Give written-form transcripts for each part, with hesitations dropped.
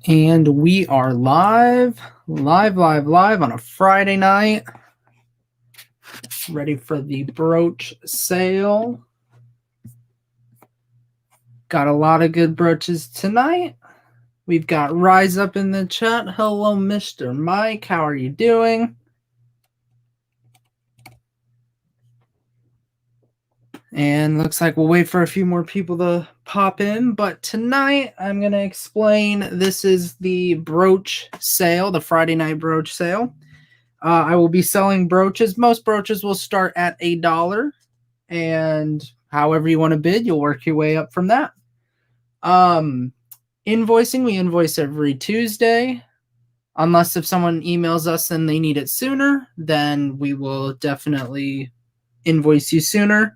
And we are live on a Friday night. Ready for the brooch sale. Got a lot of good brooches tonight. We've got Rise up in the chat. Hello, Mr. Mike. How are you doing? And looks like we'll wait for a few more people to pop in. But tonight, I'm going to explain this is the brooch sale, the Friday night brooch sale. I will be selling brooches. Most brooches will start at $1. And however you want to bid, you'll work your way up from that. Invoicing, we invoice every Tuesday. Unless if someone emails us and they need it sooner, then we will definitely invoice you sooner.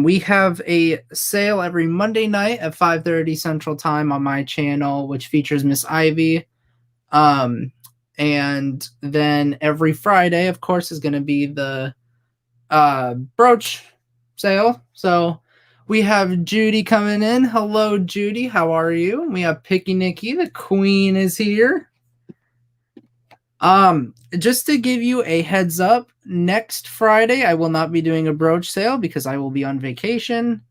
We have a sale every Monday night at 5:30 Central Time on my channel, which features Miss Ivy. And then every Friday, of course, is going to be the brooch sale. So we have Judy coming in. Hello, Judy. How are you? We have Picky Nikki. The queen is here. Just to give you a heads up, next Friday I will not be doing a brooch sale because I will be on vacation,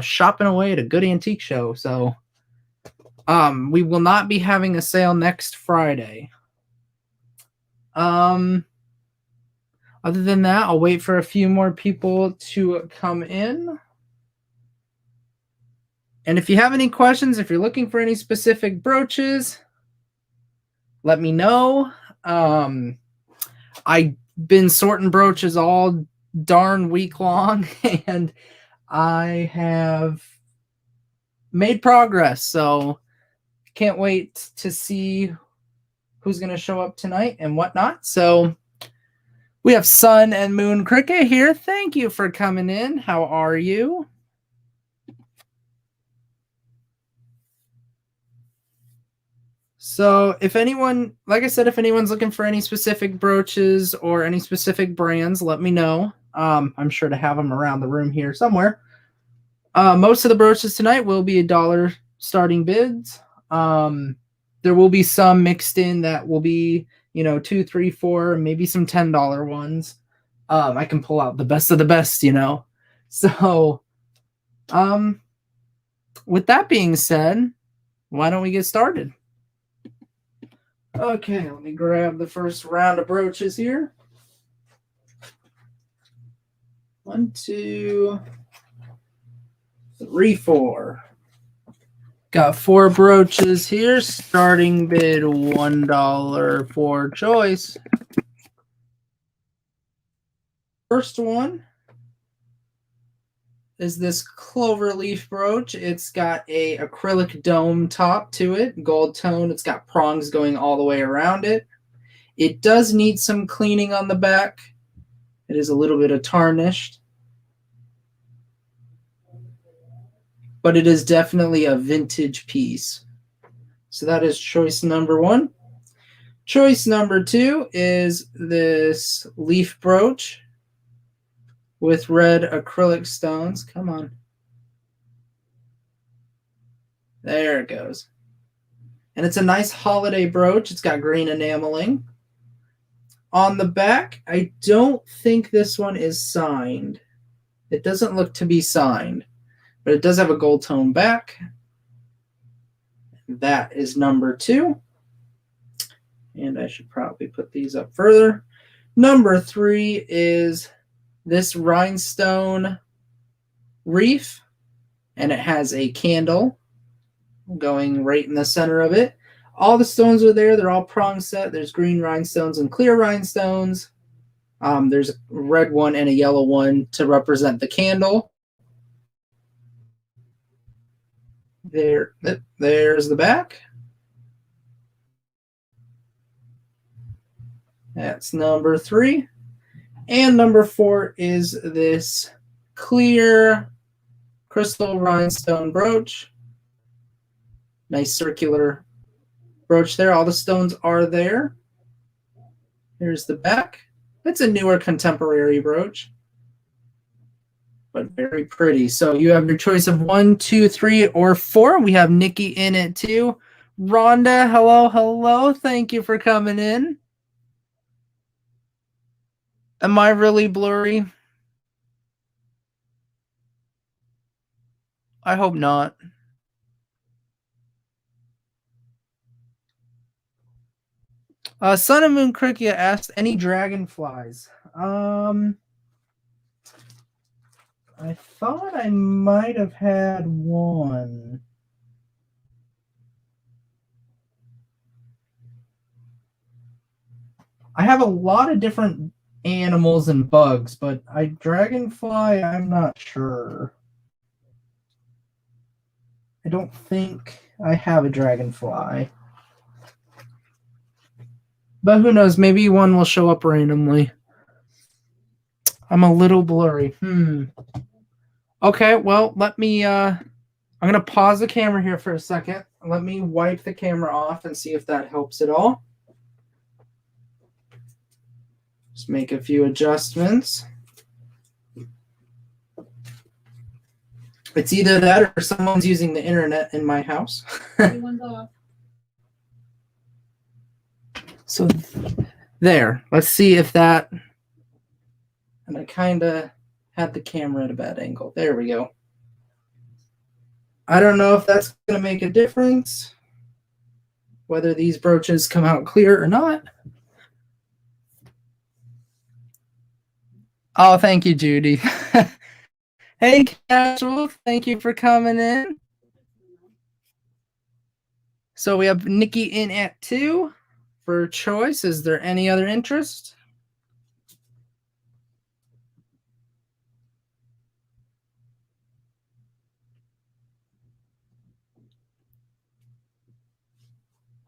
shopping away at a good antique show. So, we will not be having a sale next Friday. Other than that, I'll wait for a few more people to come in. And if you have any questions, if you're looking for any specific brooches, let me know. I've been sorting brooches all darn week long, and I have made progress. So can't wait to see who's going to show up tonight and whatnot. So we have Sun and Moon Cricket here. Thank you for coming in. How are you? So if anyone, like I said, if anyone's looking for any specific brooches or any specific brands, let me know. I'm sure to have them around the room here somewhere. Most of the brooches tonight will be $1 starting bids. There will be some mixed in that will be, $2, $3, $4, maybe some $10 ones. I can pull out the best of the best, So, with that being said, why don't we get started? Okay, let me grab the first round of brooches here. 1, 2, 3, 4. Got 4 brooches here. Starting bid $1 for choice. First one is this Clover Leaf brooch. It's got a acrylic dome top to it, gold tone. It's got prongs going all the way around it. It does need some cleaning on the back. It is a little bit of tarnished, but it is definitely a vintage piece. So that is choice number 1. Choice number 2 is this leaf brooch with red acrylic stones. Come on. There it goes. And it's a nice holiday brooch. It's got green enameling. On the back, I don't think this one is signed. It doesn't look to be signed, but it does have a gold tone back. That is number 2. And I should probably put these up further. Number 3 is this Rhinestone Reef, and it has a candle going right in the center of it. All the stones are there. They're all prong set. There's green rhinestones and clear rhinestones. There's a red one and a yellow one to represent the candle. There's the back. That's number 3. And number 4 is this clear crystal rhinestone brooch. Nice circular brooch there. All the stones are there. Here's the back. It's a newer contemporary brooch, but very pretty. So you have your choice of 1, 2, 3, or 4. We have Nikki in it too. Rhonda, hello, hello. Thank you for coming in. Am I really blurry? I hope not. Sun and Moon Cricket asked, any dragonflies? I thought I might have had one. I have a lot of different animals and bugs, but dragonfly, I'm not sure. I don't think I have a dragonfly. But who knows, maybe one will show up randomly. I'm a little blurry. Okay, well, let me I'm gonna pause the camera here for a second. Let me wipe the camera off and see if that helps at all. Just make a few adjustments. It's either that or someone's using the internet in my house. Everyone's off. So there, let's see if that, and I kind of had the camera at a bad angle. There we go. I don't know if that's going to make a difference, whether these brooches come out clear or not. Oh, thank you, Judy. Hey, Casual, thank you for coming in. So we have Nikki in at 2 for choice. Is there any other interest?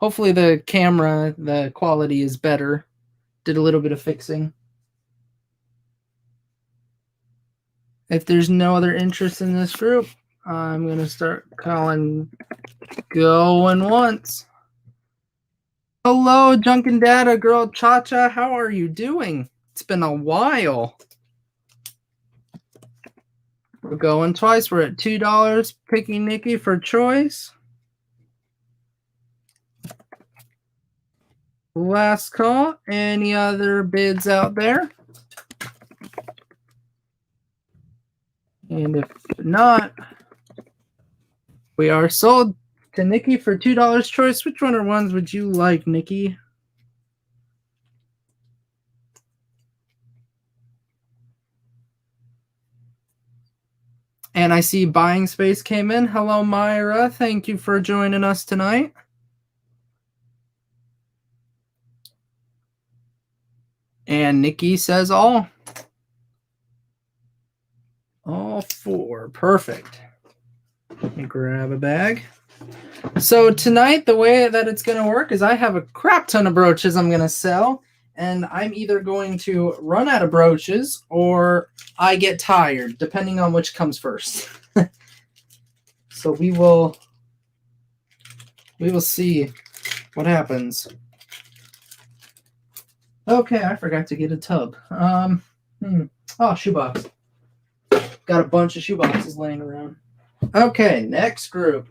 Hopefully the camera, the quality is better. Did a little bit of fixing. If there's no other interest in this group, I'm going to start calling going once. Hello, Junkin' Data Girl Cha-Cha. How are you doing? It's been a while. We're going twice. We're at $2. Picking Nikki for choice. Last call. Any other bids out there? And if not, we are sold to Nikki for $2 choice. Which one or ones would you like, Nikki? And I see Buying Space came in. Hello, Myra. Thank you for joining us tonight. And Nikki says all. All 4. Perfect. Let me grab a bag. So tonight, the way that it's going to work is I have a crap ton of brooches I'm going to sell. And I'm either going to run out of brooches or I get tired, depending on which comes first. So we will see what happens. Okay, I forgot to get a tub. Oh, shoebox. Got a bunch of shoeboxes laying around. Okay, next group.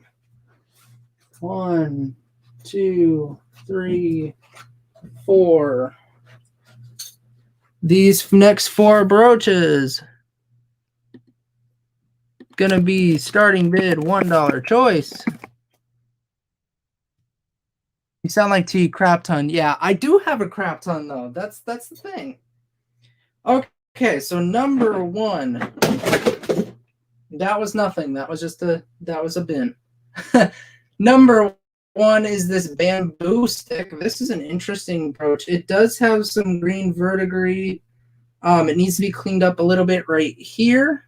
1, 2, 3, 4. These next 4 brooches gonna be starting bid $1 choice. You sound like T crap ton. Yeah, I do have a crap ton though. That's the thing. Okay, so number 1. That was nothing. That was just a bin. Number 1 is this bamboo stick. This is an interesting brooch. It does have some green verdigris. It needs to be cleaned up a little bit right here.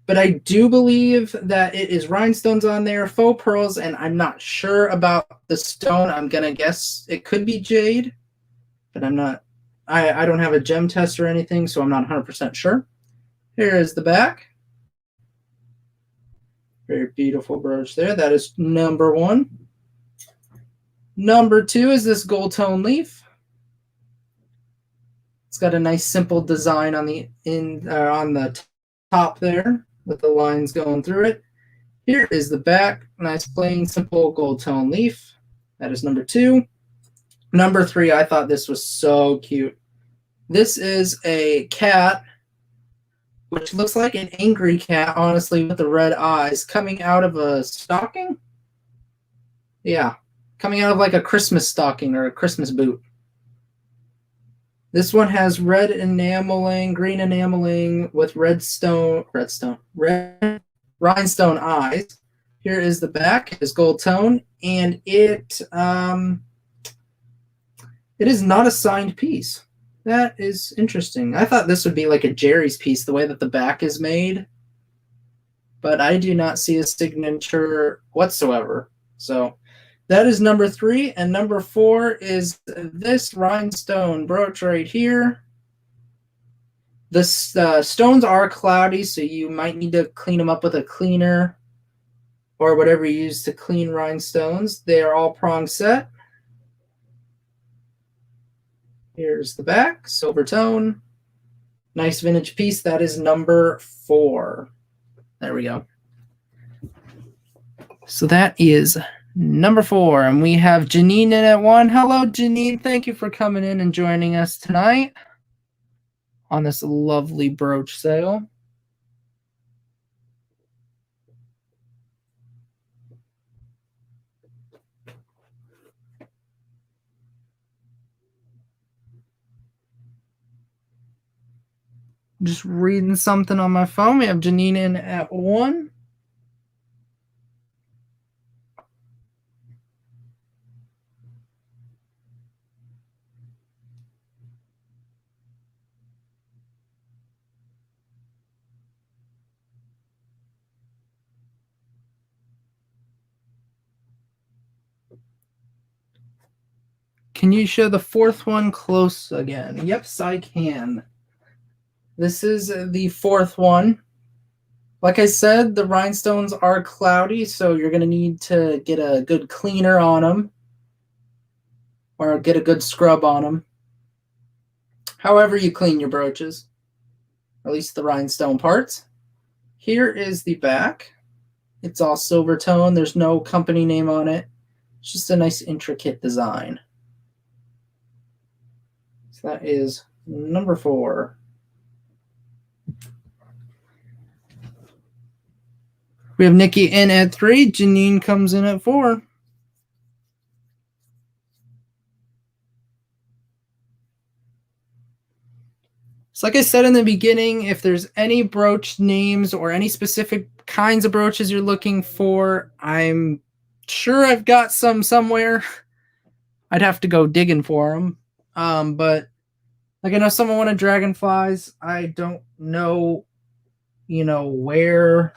But I do believe that it is rhinestones on there, faux pearls, and I'm not sure about the stone. I'm going to guess it could be jade, but I'm not. I don't have a gem test or anything, so I'm not 100% sure. Here is the back. Very beautiful brooch there. That is number 1. Number 2 is this Goldtone Leaf. It's got a nice simple design on the top there with the lines going through it. Here is the back. Nice, plain, simple Goldtone Leaf. That is number 2. Number 3, I thought this was so cute. This is a cat, which looks like an angry cat, honestly, with the red eyes, coming out of a stocking. Yeah, coming out of like a Christmas stocking or a Christmas boot. This one has red enameling, green enameling with red rhinestone eyes. Here is the back. It is gold tone, and it is not a signed piece. That is interesting. I thought this would be like a Jerry's piece, the way that the back is made, but I do not see a signature whatsoever. So that is number 3, and number 4 is this Rhinestone Brooch right here. The stones are cloudy, so you might need to clean them up with a cleaner or whatever you use to clean rhinestones. They are all prong set. Here's the back, Silvertone. Nice vintage piece. That is number 4. There we go. So that is number 4, and we have Janine in at 1. Hello, Janine. Thank you for coming in and joining us tonight on this lovely brooch sale. Just reading something on my phone. We have Janine in at 1. Can you show the 4th one close again? Yes, I can. This is the 4th one. Like I said, the rhinestones are cloudy, so you're going to need to get a good cleaner on them or get a good scrub on them. However you clean your brooches, or at least the rhinestone parts. Here is the back. It's all Silvertone. There's no company name on it. It's just a nice intricate design. So that is number 4. We have Nikki in at 3. Janine comes in at 4. So like I said in the beginning, if there's any brooch names or any specific kinds of brooches you're looking for, I'm sure I've got some somewhere. I'd have to go digging for them. But like I know someone wanted dragonflies. I don't know, where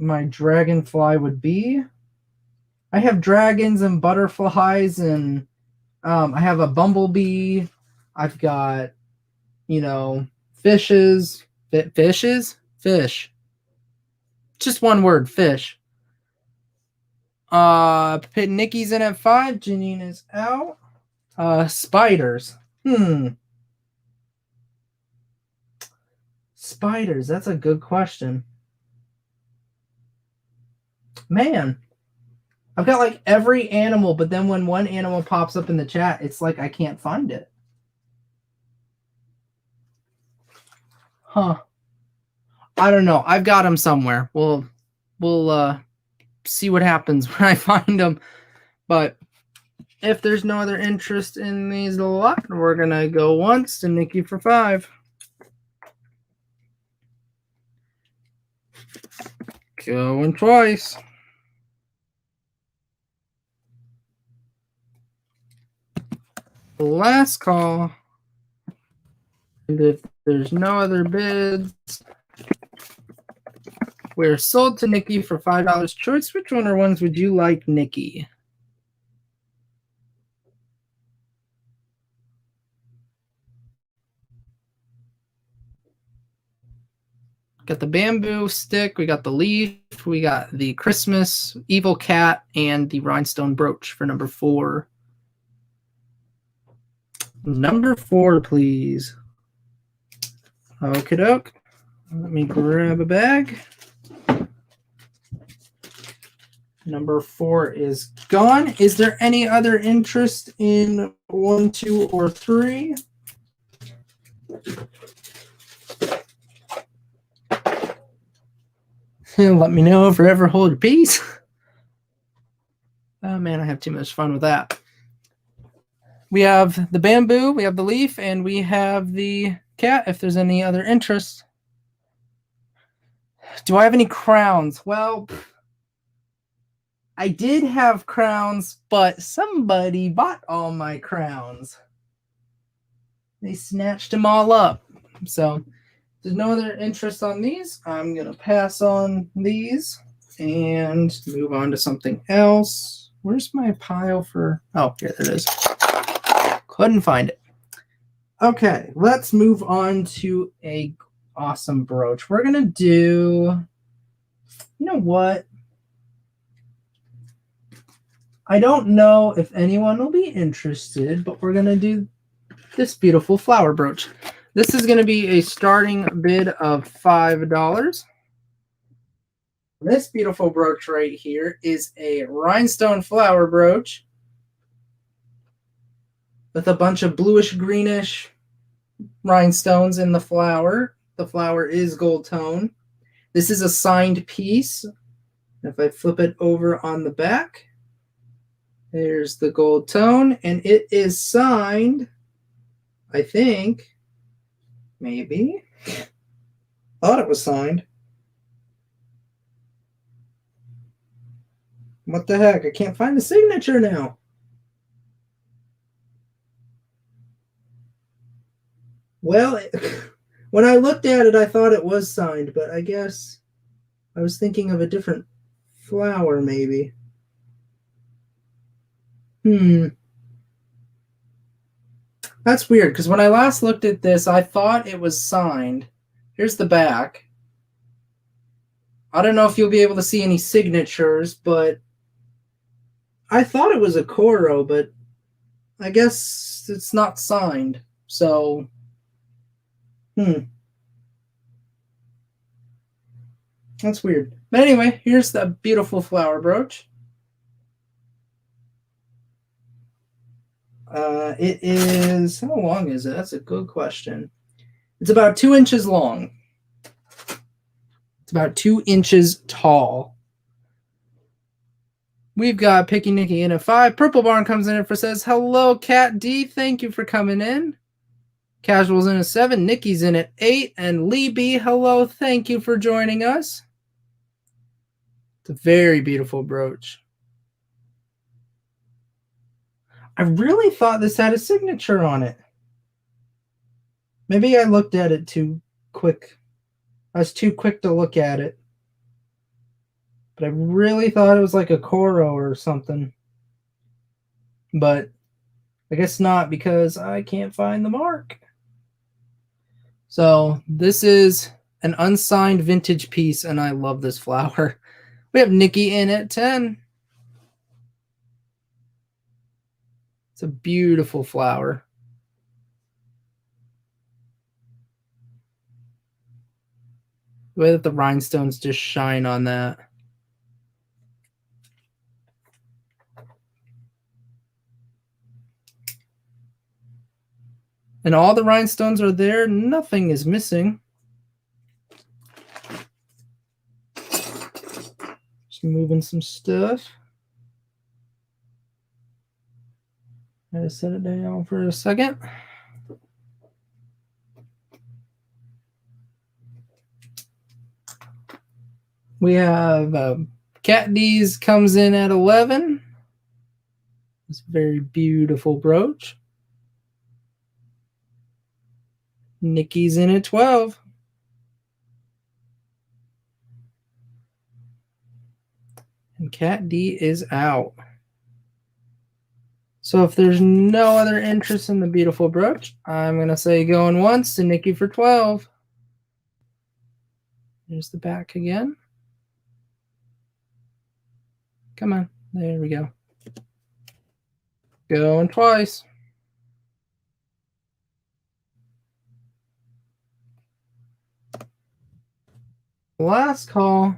my dragonfly would be. I have dragons and butterflies, and I have a bumblebee. I've got, fishes. Fish. Just one word, fish. Nikki's in at 5. Janine is out. Spiders. Spiders, that's a good question. Man, I've got like every animal, but then when one animal pops up in the chat, it's like I can't find it. Huh. I don't know. I've got them somewhere. We'll see what happens when I find them. But if there's no other interest in these a lot, we're going to go once to Nikki for 5. Going twice. Last call. And if there's no other bids, we're sold to Nikki for $5 choice. Which one or ones would you like, Nikki? Got the bamboo stick, we got the leaf, we got the Christmas evil cat, and the rhinestone brooch for number 4. Number 4, please. Okie doke. Let me grab a bag. Number 4 is gone. Is there any other interest in 1, 2, or 3? Let me know if you ever hold your peace. Oh man, I have too much fun with that. We have the bamboo, we have the leaf, and we have the cat, if there's any other interest. Do I have any crowns? Well, I did have crowns, but somebody bought all my crowns. They snatched them all up. So, if there's no other interest on these, I'm going to pass on these and move on to something else. Where's my pile for... Oh, here it is. Couldn't find it. Okay, let's move on to a awesome brooch. We're going to do... You know what? I don't know if anyone will be interested, but we're going to do this beautiful flower brooch. This is going to be a starting bid of $5. This beautiful brooch right here is a rhinestone flower brooch with a bunch of bluish greenish rhinestones in the flower. The flower is gold tone. This is a signed piece. If I flip it over on the back, there's the gold tone, and it is signed, I think, maybe. Thought it was signed. What the heck? I can't find the signature now. Well, when I looked at it, I thought it was signed, but I guess I was thinking of a different flower, maybe. That's weird, because when I last looked at this, I thought it was signed. Here's the back. I don't know if you'll be able to see any signatures, but I thought it was a Coro, but I guess it's not signed. So, that's weird. But anyway, here's the beautiful flower brooch. It is, how long is it? That's a good question. It's about 2 inches long. It's about 2 inches tall. We've got Picky Nicky in at 5. Purple Barn comes in for says, hello, Cat D. Thank you for coming in. Casual's in at 7. Nikki's in at 8. And Lee B, hello. Thank you for joining us. It's a very beautiful brooch. I really thought this had a signature on it. Maybe I looked at it too quick. I was too quick to look at it. But I really thought it was like a Coro or something. But I guess not, because I can't find the mark. So this is an unsigned vintage piece, and I love this flower. We have Nikki in at 10. It's a beautiful flower. The way that the rhinestones just shine on that. And all the rhinestones are there. Nothing is missing. Just moving some stuff. I gotta set it down for a second. We have Cat D's comes in at 11. It's a very beautiful brooch. Nikki's in at 12. And Cat D is out. So if there's no other interest in the beautiful brooch, I'm going to say going once to Nikki for 12. Here's the back again. Come on. There we go. Going twice. Last call.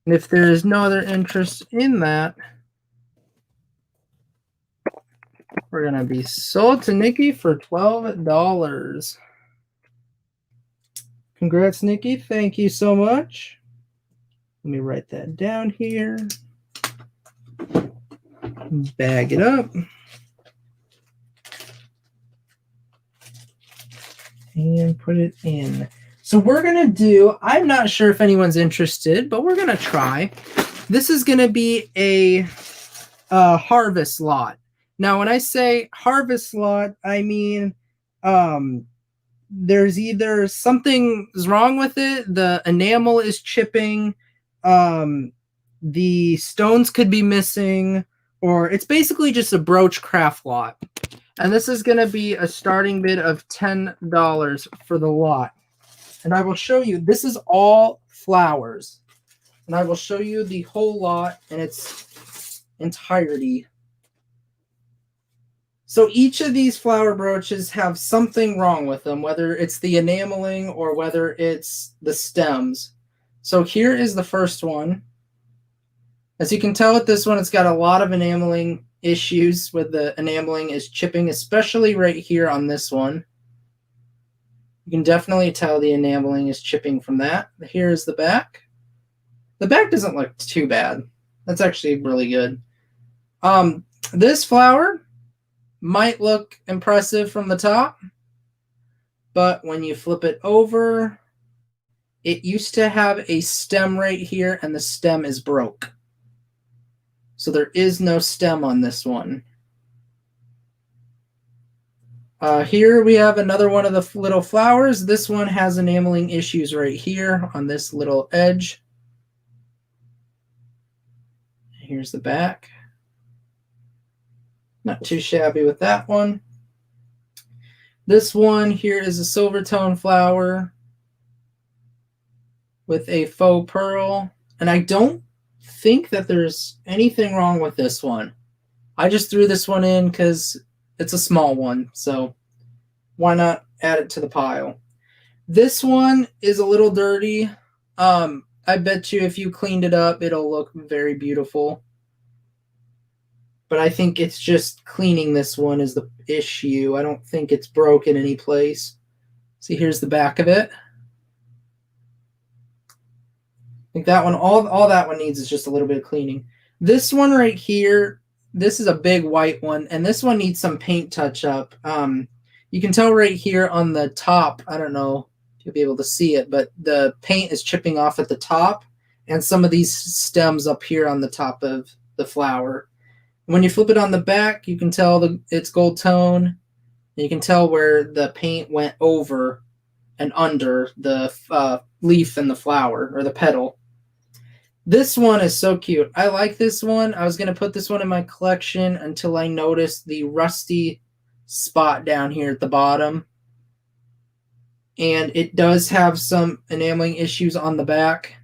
And if there is no other interest in that, we're going to be sold to Nikki for $12. Congrats, Nikki. Thank you so much. Let me write that down here. Bag it up. And put it in. So we're going to do, I'm not sure if anyone's interested, but we're going to try. This is going to be a harvest lot. Now, when I say harvest lot, I mean there's either something's wrong with it, the enamel is chipping, the stones could be missing, or it's basically just a brooch craft lot. And this is going to be a starting bid of $10 for the lot. And I will show you, this is all flowers. And I will show you the whole lot in its entirety. So each of these flower brooches have something wrong with them, whether it's the enameling or whether it's the stems. So here is the first one. As you can tell with this one, it's got a lot of enameling issues with the enameling is chipping, especially right here on this one. You can definitely tell the enameling is chipping from that. Here's the back. The back doesn't look too bad. That's actually really good. This flower might look impressive from the top, but when you flip it over, it used to have a stem right here, and the stem is broke. So there is no stem on this one. Here we have another one of the little flowers. This one has enameling issues right here on this little edge. Here's the back. Not too shabby with that one. This one here is a Silvertone flower with a faux pearl. And I don't think that there's anything wrong with this one. I just threw this one in because it's a small one. So why not add it to the pile? This one is a little dirty. I bet you if you cleaned it up, it'll look very beautiful. But I think it's just cleaning this one is the issue. I don't think it's broken any place. See, here's the back of it. I think that one, all that one needs is just a little bit of cleaning. This one right here, this is a big white one, and this one needs some paint touch up. You can tell right here on the top, I don't know if you'll be able to see it, but the paint is chipping off at the top, and some of these stems up here on the top of the flower. When you flip it on the back, you can tell it's gold tone. And you can tell where the paint went over and under the leaf and the flower, or the petal. This one is so cute. I like this one. I was going to put this one in my collection until I noticed the rusty spot down here at the bottom. And it does have some enameling issues on the back.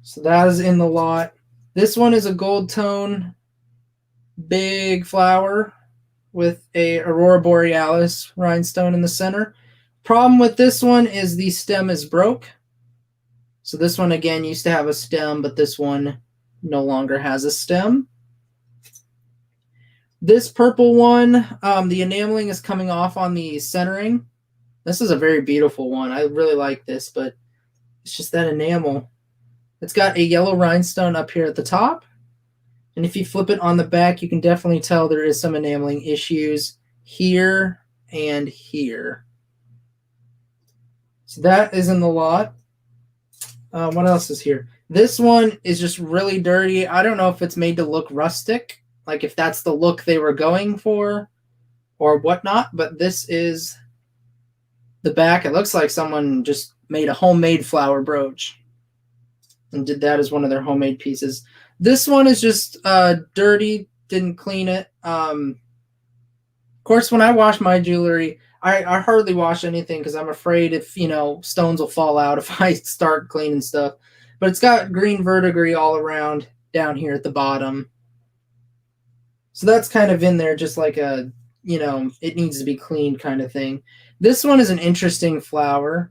So that is in the lot. This one is a gold tone, big flower with a Aurora Borealis rhinestone in the center. Problem with this one is the stem is broke. So this one, again, used to have a stem, but this one no longer has a stem. This purple one, the enameling is coming off on the centering. This is a very beautiful one. I really like this, but it's just that enamel. It's got a yellow rhinestone up here at the top. And if you flip it on the back, you can definitely tell there is some enameling issues here and here. So that is in the lot. What else is here? This one is just really dirty. I don't know if it's made to look rustic, like if that's the look they were going for or whatnot, but this is the back. It looks like someone just made a homemade flower brooch and did that as one of their homemade pieces. This one is just dirty, didn't clean it. Of course, when I wash my jewelry, I hardly wash anything because I'm afraid if, stones will fall out if I start cleaning stuff. But it's got green verdigris all around down here at the bottom. So that's kind of in there just like a, it needs to be cleaned kind of thing. This one is an interesting flower.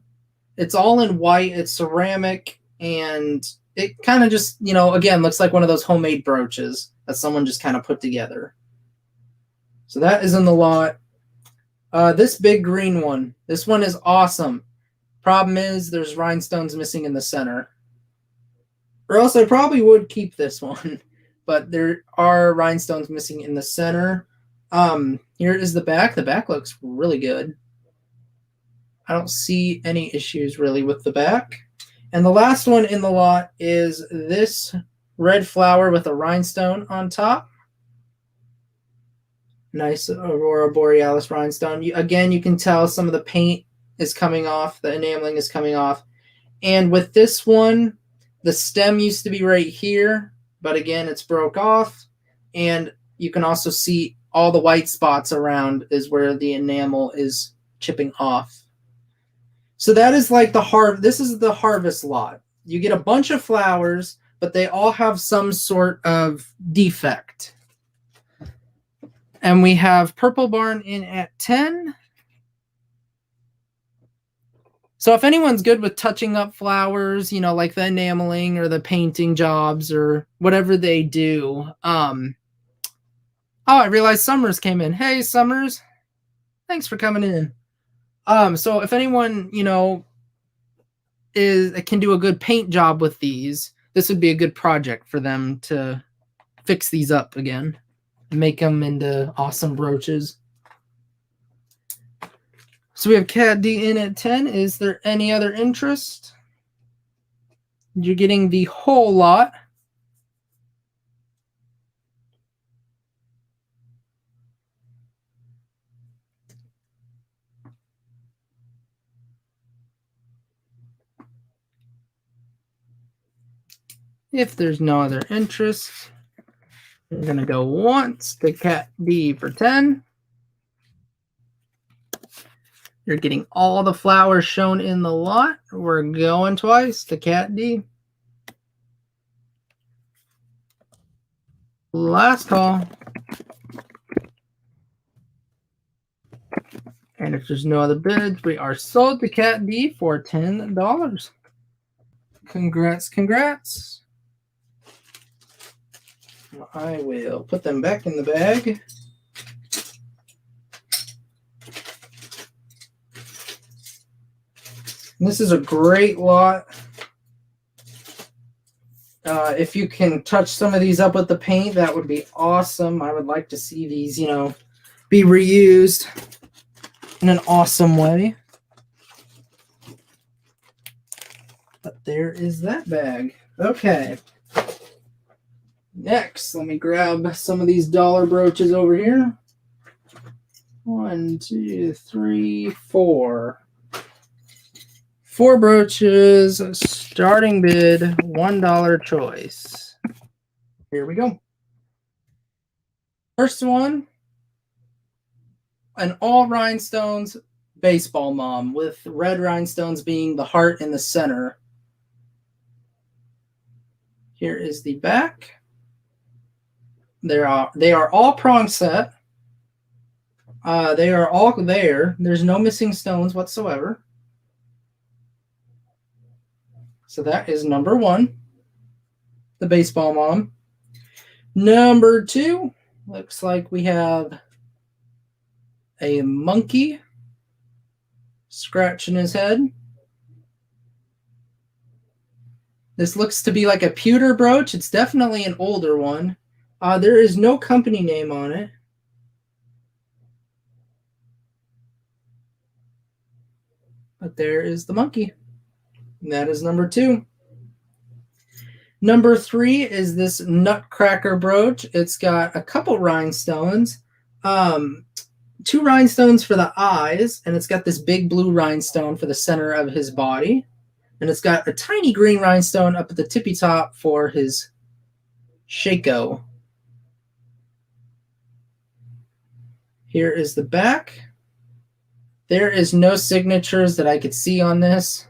It's all in white. It's ceramic, and it kind of just, you know, again, looks like one of those homemade brooches that someone just kind of put together. So that is in the lot. This big green one. This one is awesome. Problem is there's rhinestones missing in the center. Or else I probably would keep this one. But there are rhinestones missing in the center. Here is the back. The back looks really good. I don't see any issues really with the back. And the last one in the lot is this red flower with a rhinestone on top. Nice Aurora Borealis rhinestone. Again, you can tell some of the paint is coming off. The enameling is coming off. And with this one, the stem used to be right here, but again, it's broke off. And you can also see all the white spots around is where the enamel is chipping off. So that is like this is the harvest lot. You get a bunch of flowers, but they all have some sort of defect. And we have Purple Barn in at 10. So if anyone's good with touching up flowers, you know, like the enameling or the painting jobs or whatever they do. Oh, I realized Summers came in. Hey, Summers. Thanks for coming in. So if anyone, you know, can do a good paint job with these, this would be a good project for them to fix these up again. Make them into awesome brooches. So we have Cat D in at 10. Is there any other interest? You're getting the whole lot. If there's no other interest, we're going to go once to Cat D for 10. You're getting all the flowers shown in the lot. We're going twice to Cat D. Last call. And if there's no other bids, we are sold to Cat D for $10. Congrats, congrats. I will put them back in the bag. This is a great lot. If you can touch some of these up with the paint, that would be awesome. I would like to see these, you know, be reused in an awesome way. But there is that bag. Okay. Next, let me grab some of these dollar brooches over here. 1, 2, 3, 4. 4 brooches, starting bid, $1 choice. Here we go. First one, an all rhinestones baseball mom with red rhinestones being the heart in the center. Here is the back. They are all prong set. They are all there. There's no missing stones whatsoever. So that is number 1, the baseball mom. Number 2, looks like we have a monkey scratching his head. This looks to be like a pewter brooch. It's definitely an older one. There is no company name on it. But there is the monkey. And that is number 2. Number 3 is this Nutcracker Brooch. It's got a couple rhinestones. 2 rhinestones for the eyes, and it's got this big blue rhinestone for the center of his body. And it's got a tiny green rhinestone up at the tippy top for his shako. Here is the back. There is no signatures that I could see on this.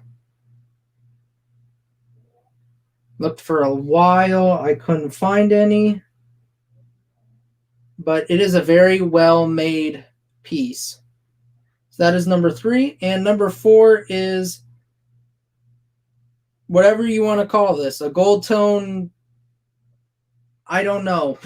Looked for a while. I couldn't find any. But it is a very well-made piece. So that is number 3. And number 4 is whatever you want to call this, a gold tone. I don't know.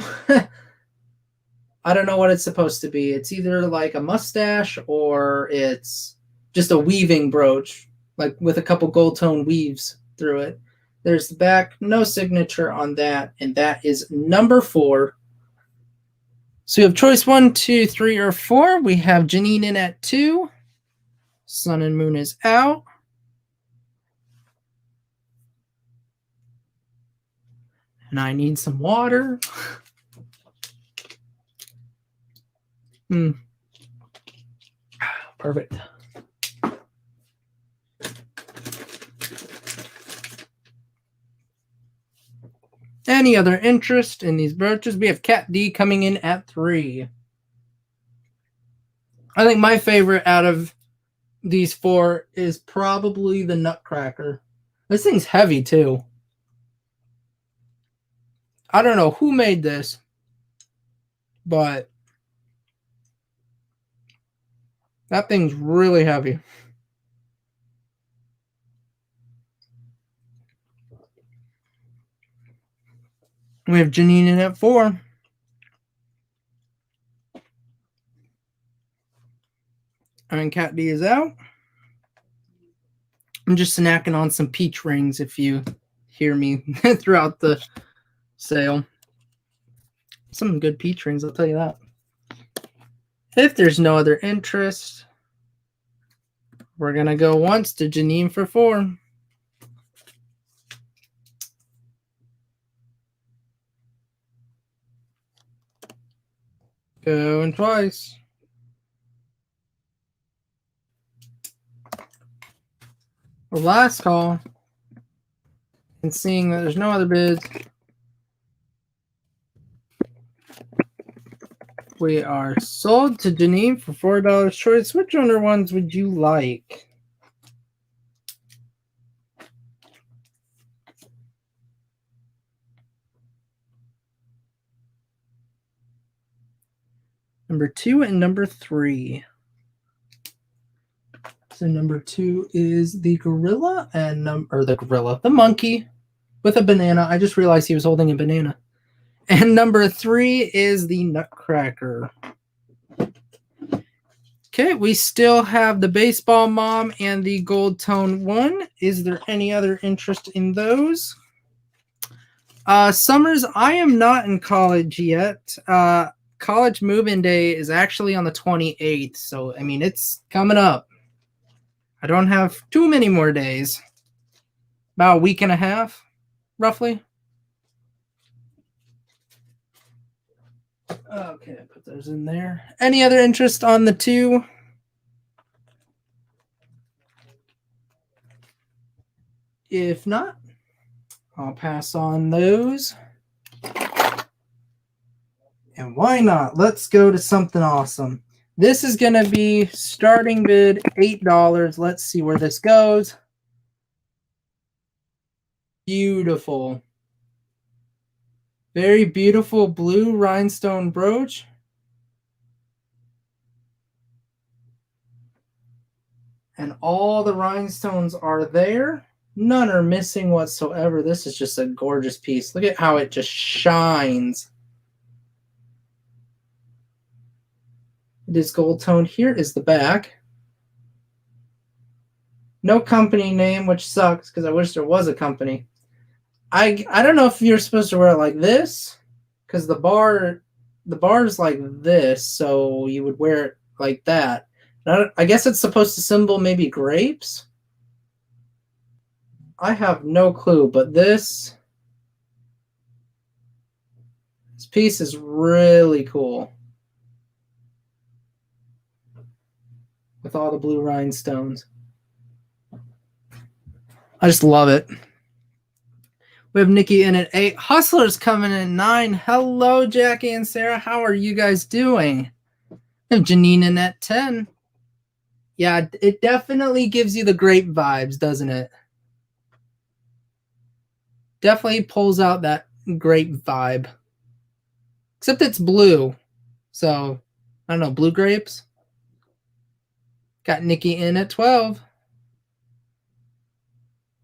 I don't know what it's supposed to be. It's either like a mustache or it's just a weaving brooch, like with a couple gold tone weaves through it. There's the back, no signature on that, and that is number 4. So you have choice 1, 2, 3, or 4. We have Janine in at 2. Sun and Moon is out. And I need some water. Perfect. Any other interest in these brooches? We have Cat D coming in at 3. I think my favorite out of these 4 is probably the Nutcracker. This thing's heavy too. I don't know who made this, but that thing's really heavy. We have Janine in at 4. And Cat D is out. I'm just snacking on some peach rings if you hear me throughout the sale. Some good peach rings, I'll tell you that. If there's no other interest, we're going to go once to Janine for 4. Going twice. The last call. And seeing that there's no other bids, we are sold to Janine for $4 choice. Which other ones would you like? Number 2 and number 3. So number 2 is the gorilla and the monkey with a banana. I just realized he was holding a banana. And number 3 is the Nutcracker. Okay, we still have the baseball mom and the gold tone one. Is there any other interest in those? Summers, I am not in college yet. College move-in day is actually on the 28th. So, I mean, it's coming up. I don't have too many more days. About a week and a half, roughly. Okay, I put those in there. Any other interest on the 2? If not, I'll pass on those. And why not? Let's go to something awesome. This is going to be starting bid $8. Let's see where this goes. Beautiful. Very beautiful blue rhinestone brooch. And all the rhinestones are there. None are missing whatsoever. This is just a gorgeous piece. Look at how it just shines. It is gold tone. Here is the back. No company name, which sucks because I wish there was a company. I don't know if you're supposed to wear it like this because the bar is like this, so you would wear it like that. I guess it's supposed to symbol maybe grapes. I have no clue, but this piece is really cool. With all the blue rhinestones. I just love it. We have Nikki in at 8. Hustler's coming in 9. Hello, Jackie and Sarah. How are you guys doing? We have Janine in at 10. Yeah, it definitely gives you the grape vibes, doesn't it? Definitely pulls out that grape vibe. Except it's blue. So, I don't know, blue grapes? Got Nikki in at 12.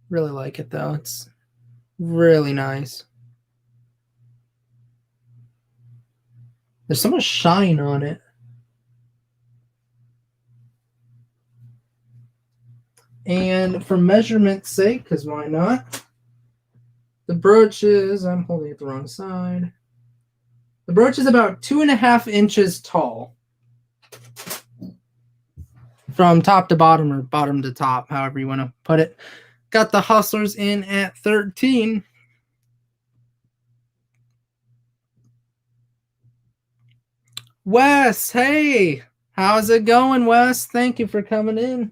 Really like it though. It's really nice. There's so much shine on it. And for measurement's sake, because why not? The brooch is, I'm holding it the wrong side. The brooch is about 2.5 inches tall. From top to bottom or bottom to top, however you want to put it. Got the hustlers in at 13. Wes, hey, how's it going, Wes? Thank you for coming in.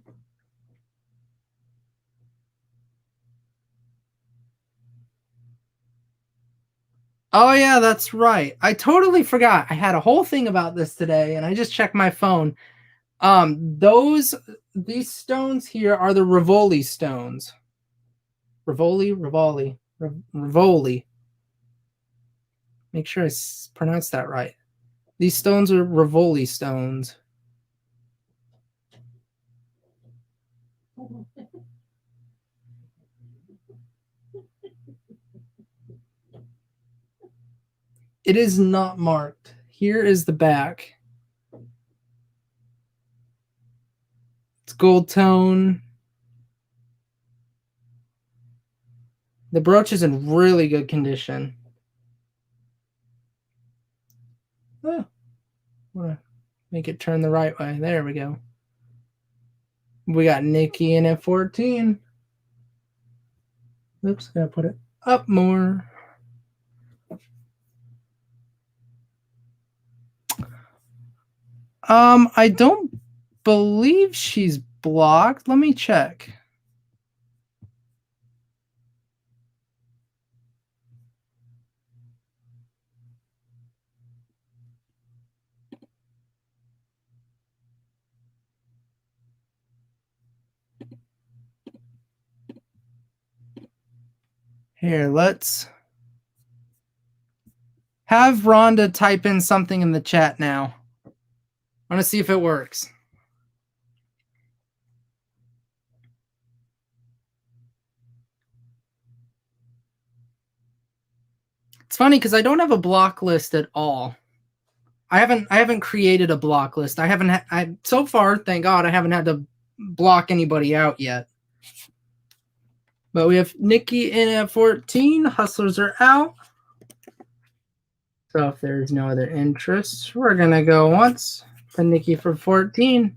Oh yeah, that's right. I totally forgot. I had a whole thing about this today, and I just checked my phone. These stones here are the Rivoli Stones. Rivoli. Make sure I pronounce that right. These stones are Rivoli Stones. It is not marked. Here is the back. It's Goldtone. The brooch is in really good condition. Oh, want to make it turn the right way. There we go. We got Nikki in at 14. Oops, gotta put it up more. I don't believe she's blocked. Let me check. Here, let's have Rhonda type in something in the chat now. I want to see if it works. It's funny because I don't have a block list at all. I haven't created a block list. So far, thank God, I haven't had to block anybody out yet. But we have Nikki in at 14. Hustlers are out. So if there's no other interest, we're gonna go once to Nikki for 14.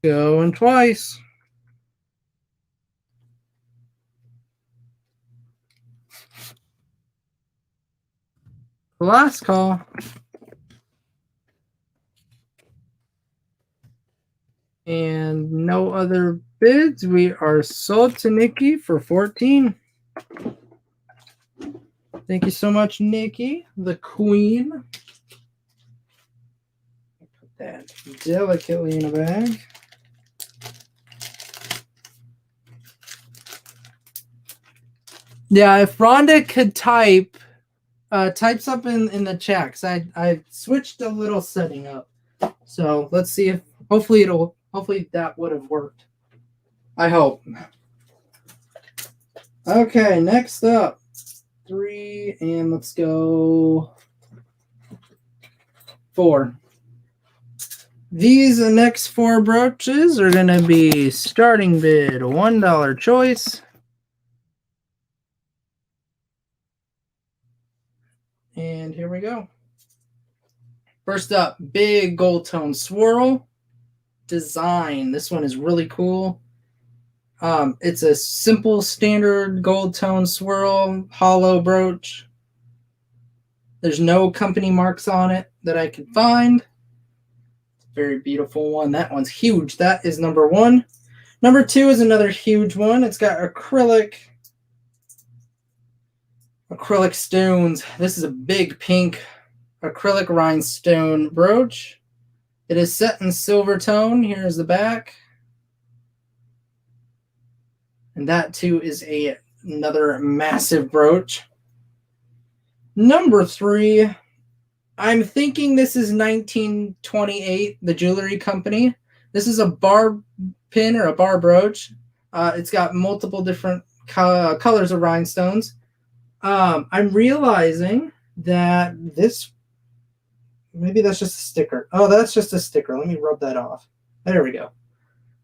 Going twice. Last call. And no other bids. We are sold to Nikki for 14. Thank you so much, Nikki, the queen. Put that delicately in a bag. Yeah, if Rhonda could types up in the chat, because I switched a little setting up. So let's see if hopefully that would have worked. I hope. Okay, next up. 3, and let's go 4. These next 4 brooches are going to be starting bid $1 choice. And here we go. First up, big Goldtone Swirl design. This one is really cool. It's a simple standard Goldtone Swirl hollow brooch. There's no company marks on it that I could find. Very beautiful one. That one's huge. That is number 1. Number 2 is another huge one. It's got acrylic stones. This is a big pink acrylic rhinestone brooch. It is set in Silvertone. Here's the back. And that too is another massive brooch. Number 3, I'm thinking this is 1928, the jewelry company. This is a bar pin or a bar brooch. It's got multiple different colors of rhinestones. I'm realizing that this, maybe that's just a sticker. Oh, that's just a sticker. Let me rub that off. There we go.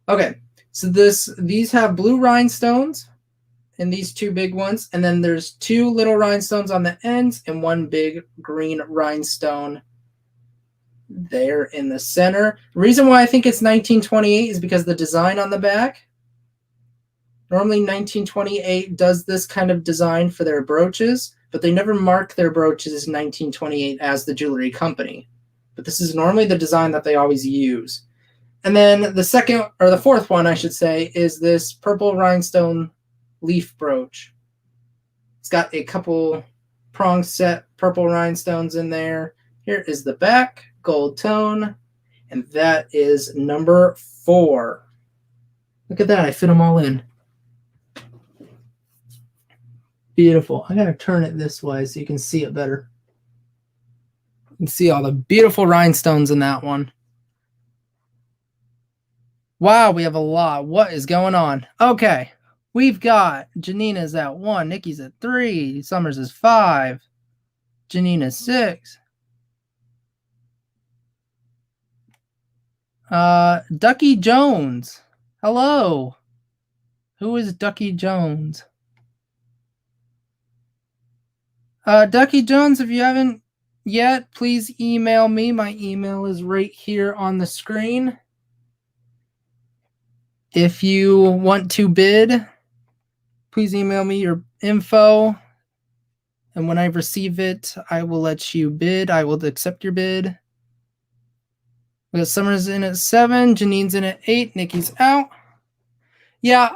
Okay, so these have blue rhinestones and these two big ones, and then there's two little rhinestones on the ends and one big green rhinestone there in the center. The reason why I think it's 1928 is because the design on the back. Normally 1928 does this kind of design for their brooches, but they never mark their brooches as 1928 as the jewelry company. But this is normally the design that they always use. And then the second, or the fourth one, I should say, is this purple rhinestone leaf brooch. It's got a couple prong set purple rhinestones in there. Here is the back, gold tone, and that is number 4. Look at that, I fit them all in. Beautiful. I gotta turn it this way so you can see it better. You can see all the beautiful rhinestones in that one. Wow, we have a lot. What is going on? Okay, we've got Janina's at 1, Nikki's at 3, Summers is 5, Janina's 6. Ducky Jones. Hello. Who is Ducky Jones? Ducky Jones, if you haven't yet, please email me. My email is right here on the screen. If you want to bid, please email me your info. And when I receive it, I will let you bid. I will accept your bid. We got Summer's in at 7, Janine's in at 8, Nikki's out. Yeah,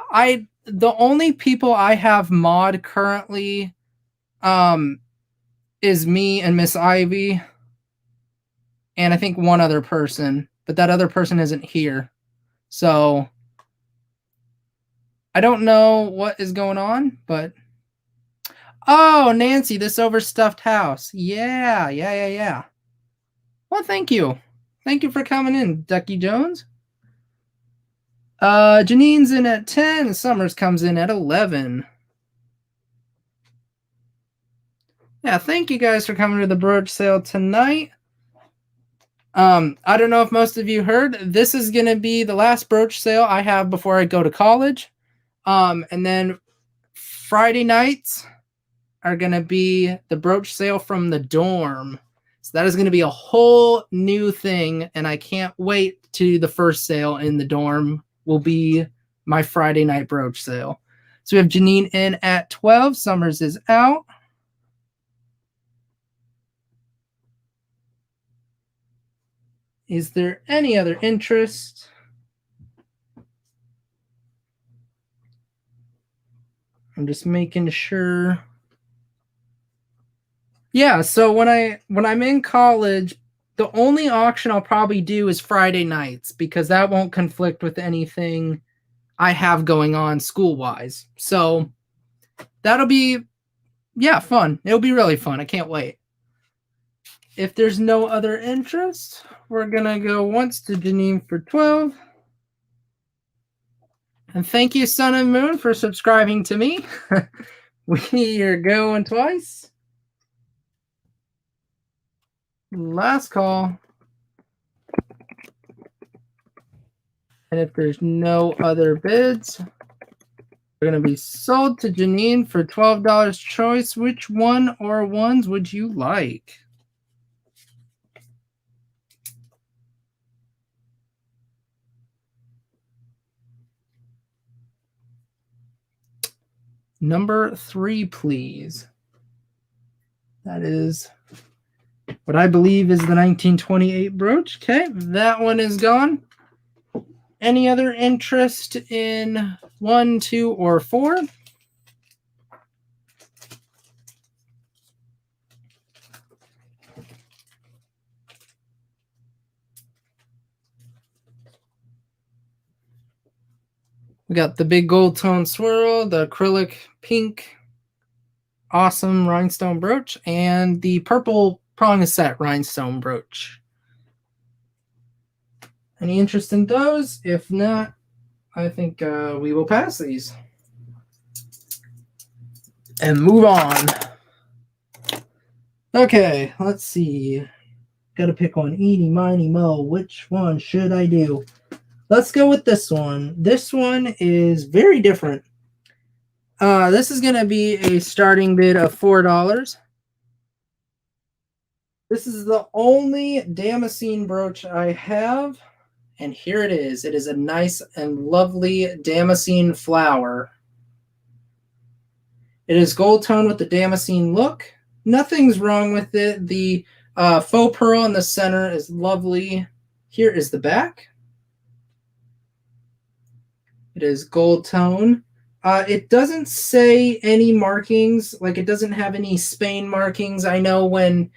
the only people I have mod currently is me and Miss Ivy, and I think one other person, but that other person isn't here. So I don't know what is going on, but oh, Nancy, this overstuffed house. Yeah. Well, thank you. Thank you for coming in, Ducky Jones. Janine's in at 10, Summers comes in at 11. Yeah, thank you guys for coming to the brooch sale tonight. I don't know if most of you heard, this is going to be the last brooch sale I have before I go to college. And then Friday nights are going to be the brooch sale from the dorm. So that is going to be a whole new thing, and I can't wait to the first sale in the dorm will be my Friday night brooch sale. So we have Janine in at 12, Summers is out. Is there any other interest? I'm just making sure. Yeah, so when I'm in college, the only auction I'll probably do is Friday nights because that won't conflict with anything I have going on school-wise. So that'll be, yeah, fun. It'll be really fun. I can't wait. If there's no other interest, we're going to go once to Janine for 12. And thank you, Sun and Moon, for subscribing to me. We are going twice. Last call. And if there's no other bids, they're going to be sold to Janine for $12 choice. Which one or ones would you like? Number 3, please. That is what I believe is the 1928 brooch. Okay, that one is gone. Any other interest in 1, 2, or 4? We got the big gold tone swirl, the acrylic pink, awesome rhinestone brooch, and the purple prong set rhinestone brooch. Any interest in those? If not, I think we will pass these and move on. Okay, let's see. Gotta pick one. Eeny, miny, mo. Which one should I do? Let's go with this one. This one is very different. This is going to be a starting bid of $4. This is the only Damascene brooch I have. And here it is. It is a nice and lovely Damascene flower. It is gold tone with the Damascene look. Nothing's wrong with it. The faux pearl in the center is lovely. Here is the back. It is gold tone. It doesn't say any markings, like it doesn't have any Spain markings. I know when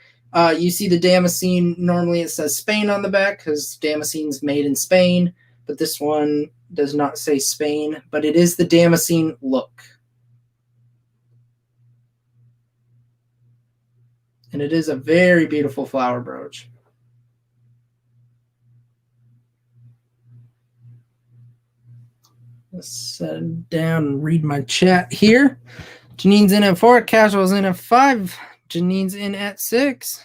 you see the Damascene, normally it says Spain on the back because Damascene's made in Spain, but this one does not say Spain, but it is the Damascene look. And it is a very beautiful flower brooch. Let's sit down and read my chat here. Janine's in at 4. Casual's in at 5. Janine's in at 6.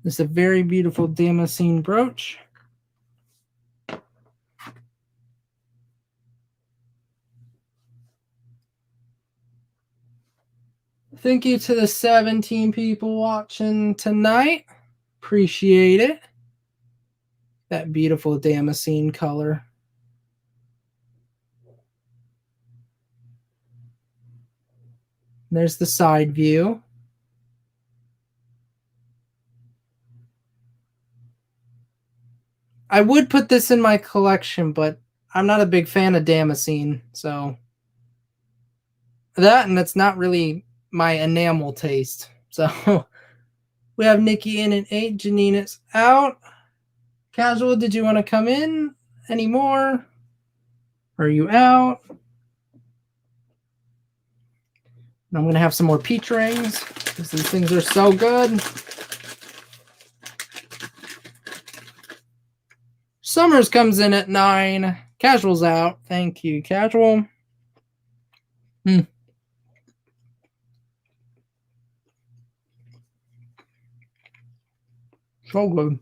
This is a very beautiful Damascene brooch. Thank you to the 17 people watching tonight. Appreciate it. That beautiful Damascene color. There's the side view. I would put this in my collection, but I'm not a big fan of Damascene, so that, and that's not really my enamel taste. So we have Nikki in at 8. Janine is out. Casual, did you want to come in anymore? Are you out? I'm going to have some more peach rings because these things are so good. Summers comes in at 9. Casual's out. Thank you, Casual. So good.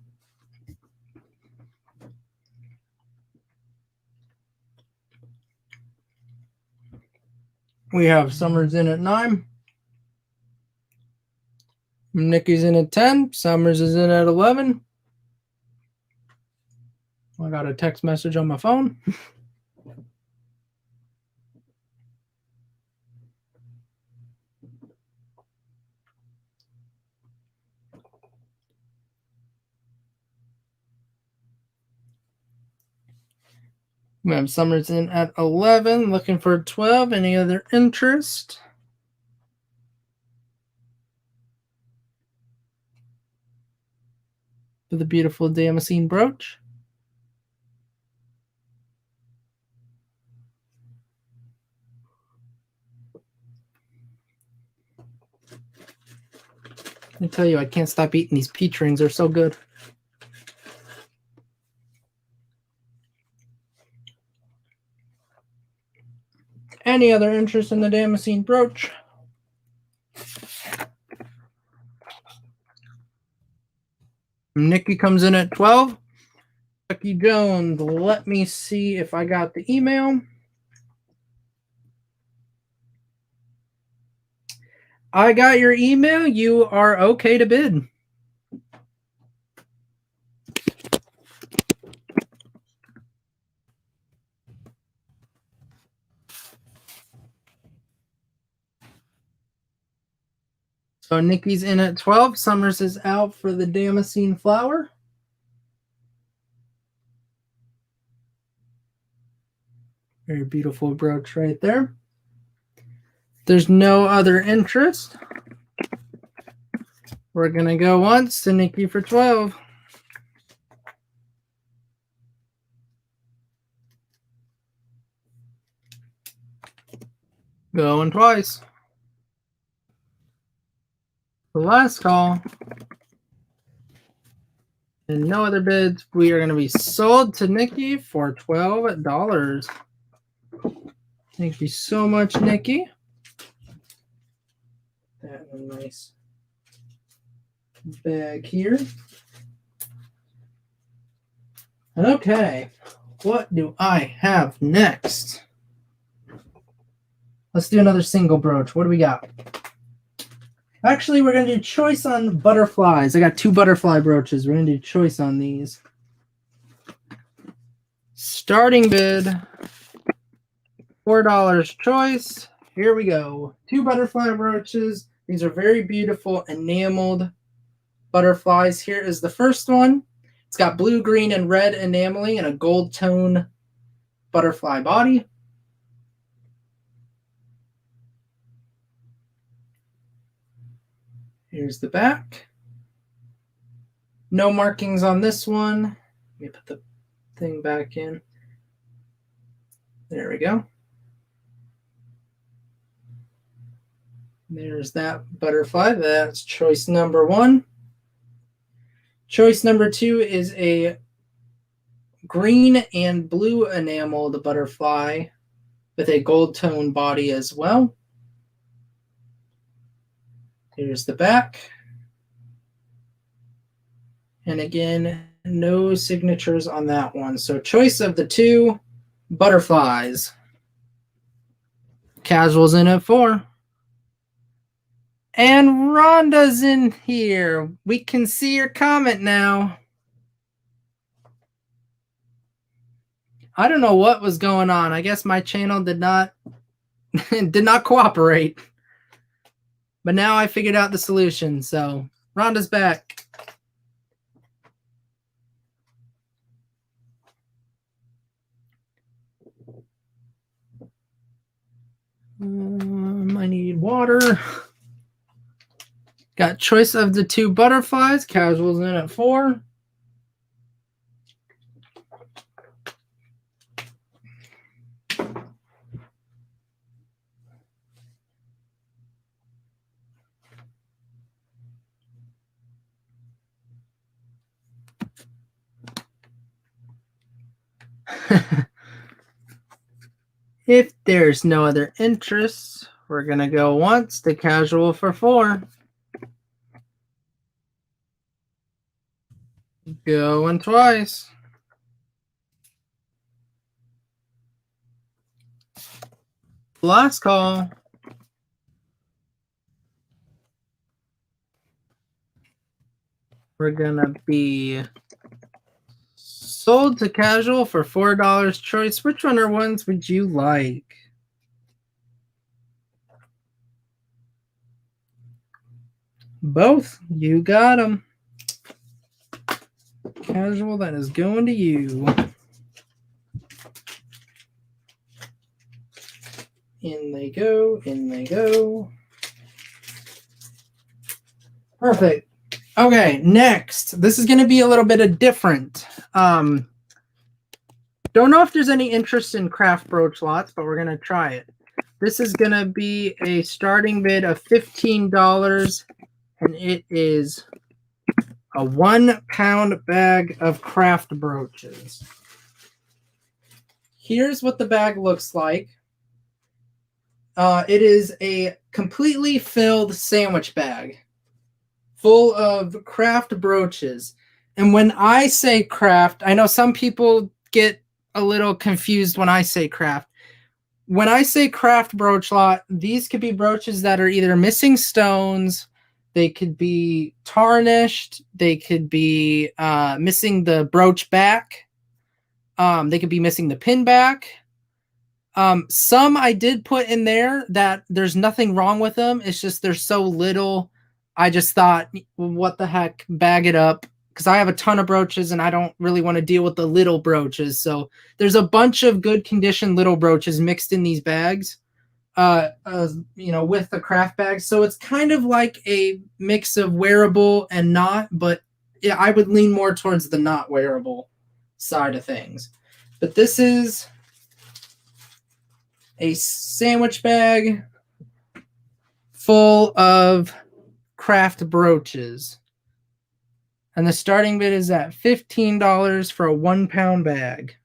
We have Summers in at 9. Nikki's in at 10. Summers is in at 11. I got a text message on my phone. We have Summers in at 11, looking for 12. Any other interest? For the beautiful Damascene brooch. I tell you, I can't stop eating these peach rings. They're so good. Any other interest in the Damascene brooch? Nikki comes in at 12. Becky Jones, let me see if I got the email. I got your email. You are okay to bid. So Nikki's in at 12. Summers is out for the Damascene flower. Very beautiful brooch right there. There's no other interest. We're going to go once to Nikki for 12. Going twice. The last call. And no other bids. We are going to be sold to Nikki for $12. Thank you so much, Nikki. That a nice bag here. Okay, what do I have next? Let's do another single brooch. What do we got? Actually, we're going to do choice on butterflies. I got 2 butterfly brooches. We're going to do choice on these. Starting bid, $4 choice. Here we go. 2 butterfly brooches. These are very beautiful enameled butterflies. Here is the first one. It's got blue, green, and red enameling and a gold tone butterfly body. Here's the back. No markings on this one. Let me put the thing back in. There we go. There's that butterfly. That's choice number 1. Choice number 2 is a green and blue enameled butterfly with a gold tone body as well. Here's the back. And again, no signatures on that one. So choice of the 2 butterflies. Casual's in at 4. And Rhonda's in here. We can see your comment now. I don't know what was going on. I guess my channel did not cooperate. But now I figured out the solution. So Rhonda's back. I need water. Got choice of the 2 butterflies. Casual's in at 4. If there's no other interest, we're going to go once to Casual for 4. Going twice. Last call. We're going to be sold to Casual for $4 choice. Which runner ones would you like? Both. You got them. Casual, that is going to you. In they go. In they go. Perfect. Okay, next. This is going to be a little bit of different. Don't know if there's any interest in craft brooch lots, but we're going to try it. This is going to be a starting bid of $15, and it is a 1-pound bag of craft brooches. Here's what the bag looks like. It is a completely filled sandwich bag full of craft brooches. And when I say craft, I know some people get a little confused when I say craft. When I say craft brooch lot, these could be brooches that are either missing stones, they could be tarnished, they could be missing the brooch back, they could be missing the pin back. Some I did put in there that there's nothing wrong with them. It's just they're so little. I just thought, what the heck, bag it up. Because I have a ton of brooches and I don't really want to deal with the little brooches. So there's a bunch of good condition little brooches mixed in these bags, you know, with the craft bags. So it's kind of like a mix of wearable and not, but yeah, I would lean more towards the not wearable side of things. But this is a sandwich bag full of craft brooches. And the starting bid is at $15 for a 1 pound bag.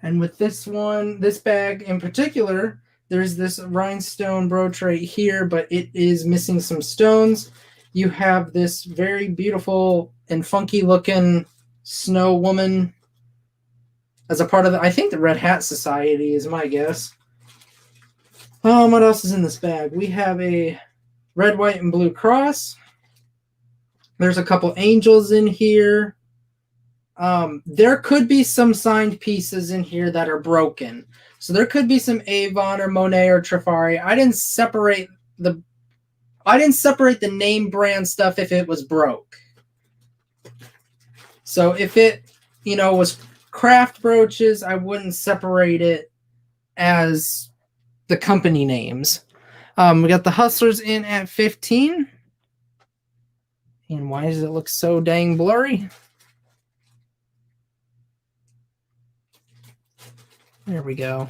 And with this one, this bag in particular, there's this rhinestone brooch right here, but it is missing some stones. You have this very beautiful and funky looking snow woman as a part of the, I think the Red Hat Society is my guess. What else is in this bag? We have a red, white, and blue cross. There's a couple angels in here. There could be some signed pieces in here that are broken. So there could be some Avon or Monet or Trifari. I didn't separate the name brand stuff if it was broke. So if it, was craft brooches, I wouldn't separate it as the company names. We got the Hustlers in at 15. And why does it look so dang blurry? There we go.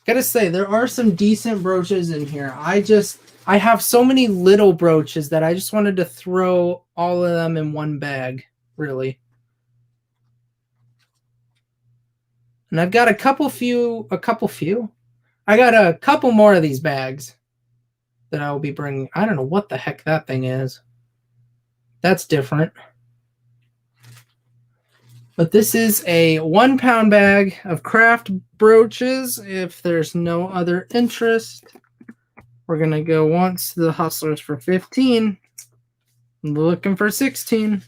Gotta say, there are some decent brooches in here. I have so many little brooches that I just wanted to throw all of them in one bag, really. And I've got I got a couple more of these bags that I will be bringing. I don't know what the heck that thing is. That's different. But this is a 1 pound bag of craft brooches. If there's no other interest, we're going to go once to the Hustlers for 15. Looking for 16.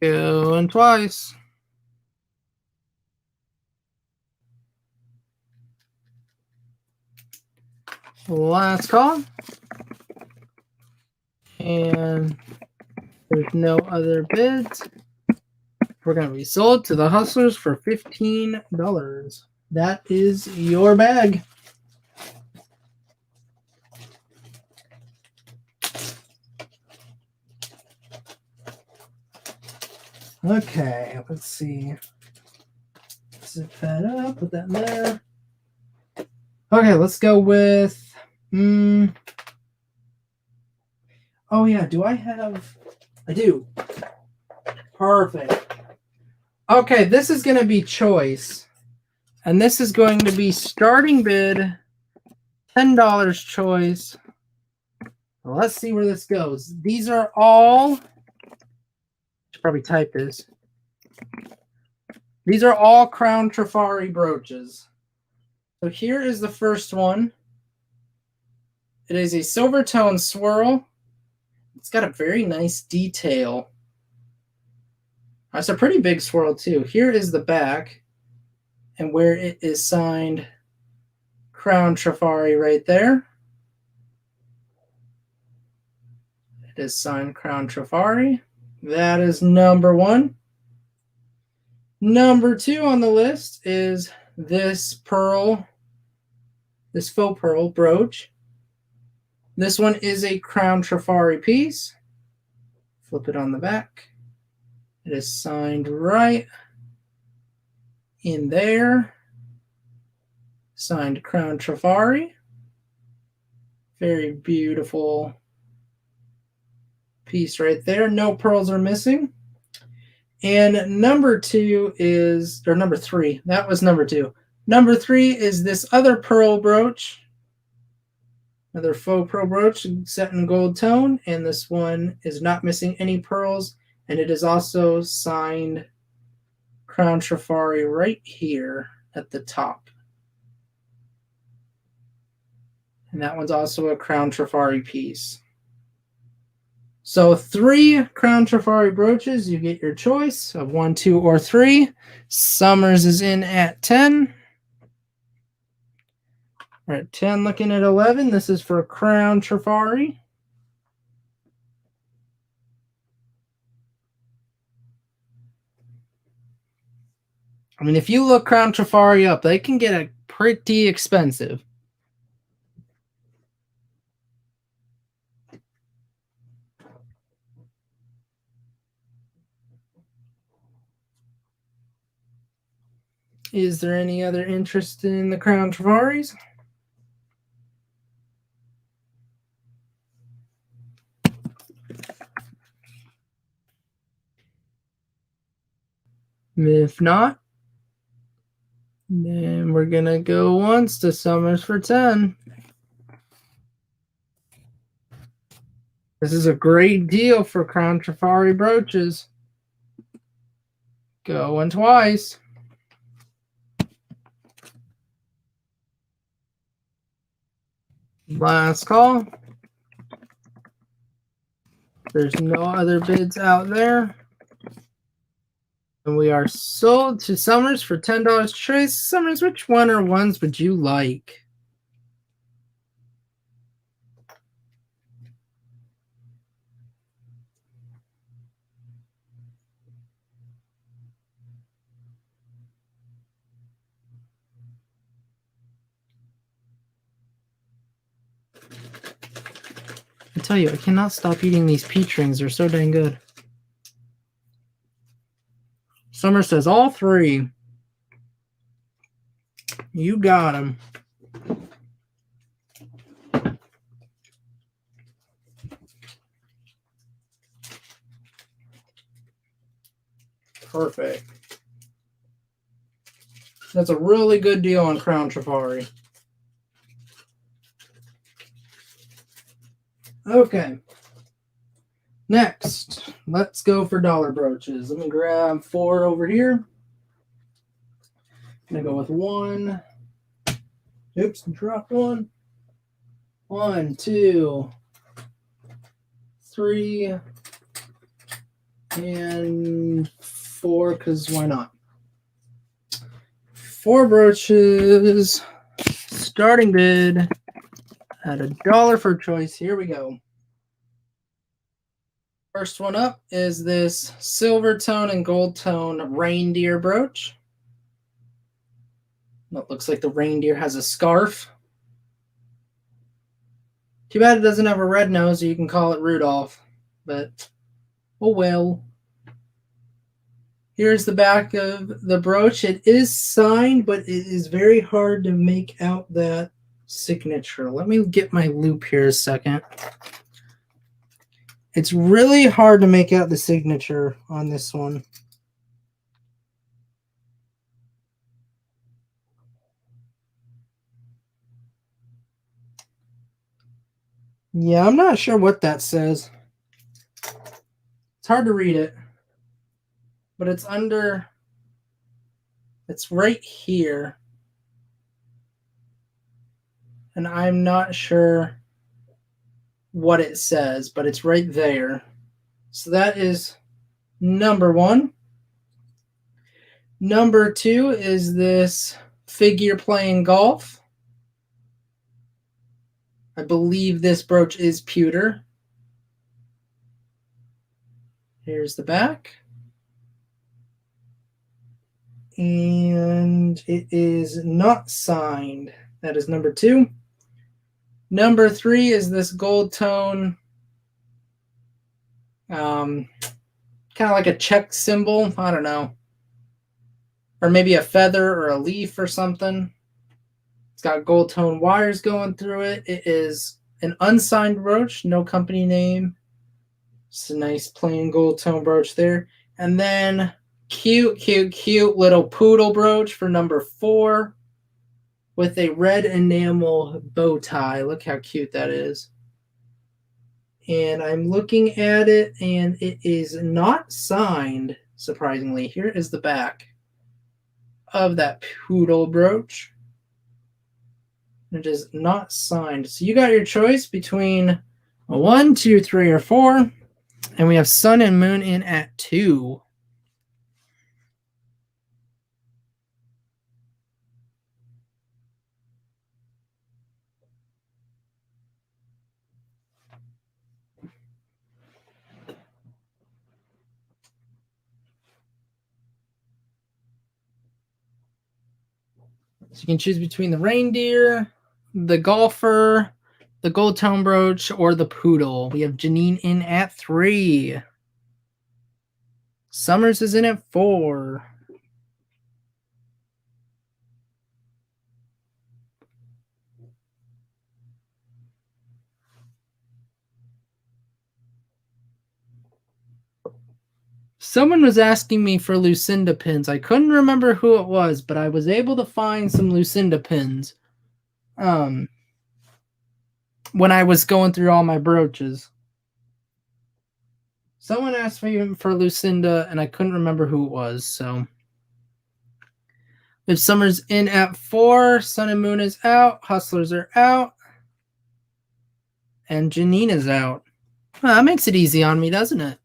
Going twice. Last call. And there's no other bids. We're going to be sold to the Hustlers for $15. That is your bag. Okay, let's see. Zip that up, put that in there. Okay, let's go with... Oh, yeah, do I have... I do. Perfect. Okay, this is going to be choice. And this is going to be starting bid, $10 choice. Well, let's see where this goes. These are all... I should probably type this. These are all Crown Trifari brooches. So here is the first one. It is a Silvertone Swirl. It's got a very nice detail. It's a pretty big swirl too. Here is the back, and where it is signed Crown Trifari right there. It is signed Crown Trifari. That is number 1. Number 2 on the list is this pearl, this faux pearl brooch. This one is a Crown Trifari piece. Flip it on the back. It is signed right in there. Signed Crown Trifari. Very beautiful piece right there. No pearls are missing. And number 2 is, or number 3, that was number 2. Number 3 is this other pearl brooch. Another faux pearl brooch set in gold tone, and this one is not missing any pearls, and it is also signed Crown Trifari right here at the top. And that one's also a Crown Trifari piece. So 3 Crown Trifari brooches, you get your choice of 1, 2, or 3. Summers is in at 10. We're at 10, looking at 11. This is for Crown Trifari. I mean, if you look Crown Trifari up, they can get a pretty expensive. Is there any other interest in the Crown Travaris? If not, then we're going to go once to Summers for 10. This is a great deal for Crown Travari brooches. Going twice. Last call. There's no other bids out there. And we are sold to Summers for $10 choice. Summers, which one or ones would you like? I tell you, I cannot stop eating these peach rings. They're so dang good. Summer says all three. You got them. Perfect. That's a really good deal on Crown Travari. Okay. Next, let's go for dollar brooches. Let me grab 4 over here. I'm going to go with 1. Oops, dropped 1. 1, 2, 3, and 4, because why not? 4 brooches. Starting bid at $1 for choice. Here we go. First one up is this Silvertone and Goldtone Reindeer brooch. It looks like the reindeer has a scarf. Too bad it doesn't have a red nose, so you can call it Rudolph. But, oh well. Here's the back of the brooch. It is signed, but it is very hard to make out that signature. Let me get my loop here a second. It's really hard to make out the signature on this one. Yeah, I'm not sure what that says. It's hard to read it. But it's under, it's right here. And I'm not sure what it says, but it's right there. So that is number 1. Number 2 is this figure playing golf. I believe this brooch is pewter. Here's the back. And it is not signed. That is number 2. Number 3 is this Goldtone, kind of like a check symbol. I don't know. Or maybe a feather or a leaf or something. It's got Goldtone wires going through it. It is an unsigned brooch, no company name. It's a nice plain Goldtone brooch there. And then cute, cute, cute little Poodle Brooch for number 4 with a red enamel bow tie. Look how cute that is. And I'm looking at it, and it is not signed, surprisingly. Here is the back of that Poodle Brooch. It is not signed. So you got your choice between a 1, 2, 3, or 4. And we have Sun and Moon in at 2. So you can choose between the Reindeer, the Golfer, the Goldtone Brooch, or the Poodle. We have Janine in at 3. Summers is in at 4. Someone was asking me for Lucinda pins. I couldn't remember who it was, but I was able to find some Lucinda pins when I was going through all my brooches. Someone asked me for Lucinda, and I couldn't remember who it was, so... If Summer's in at 4, Sun and Moon is out, Hustlers are out, and Janine is out. Well, that makes it easy on me, doesn't it?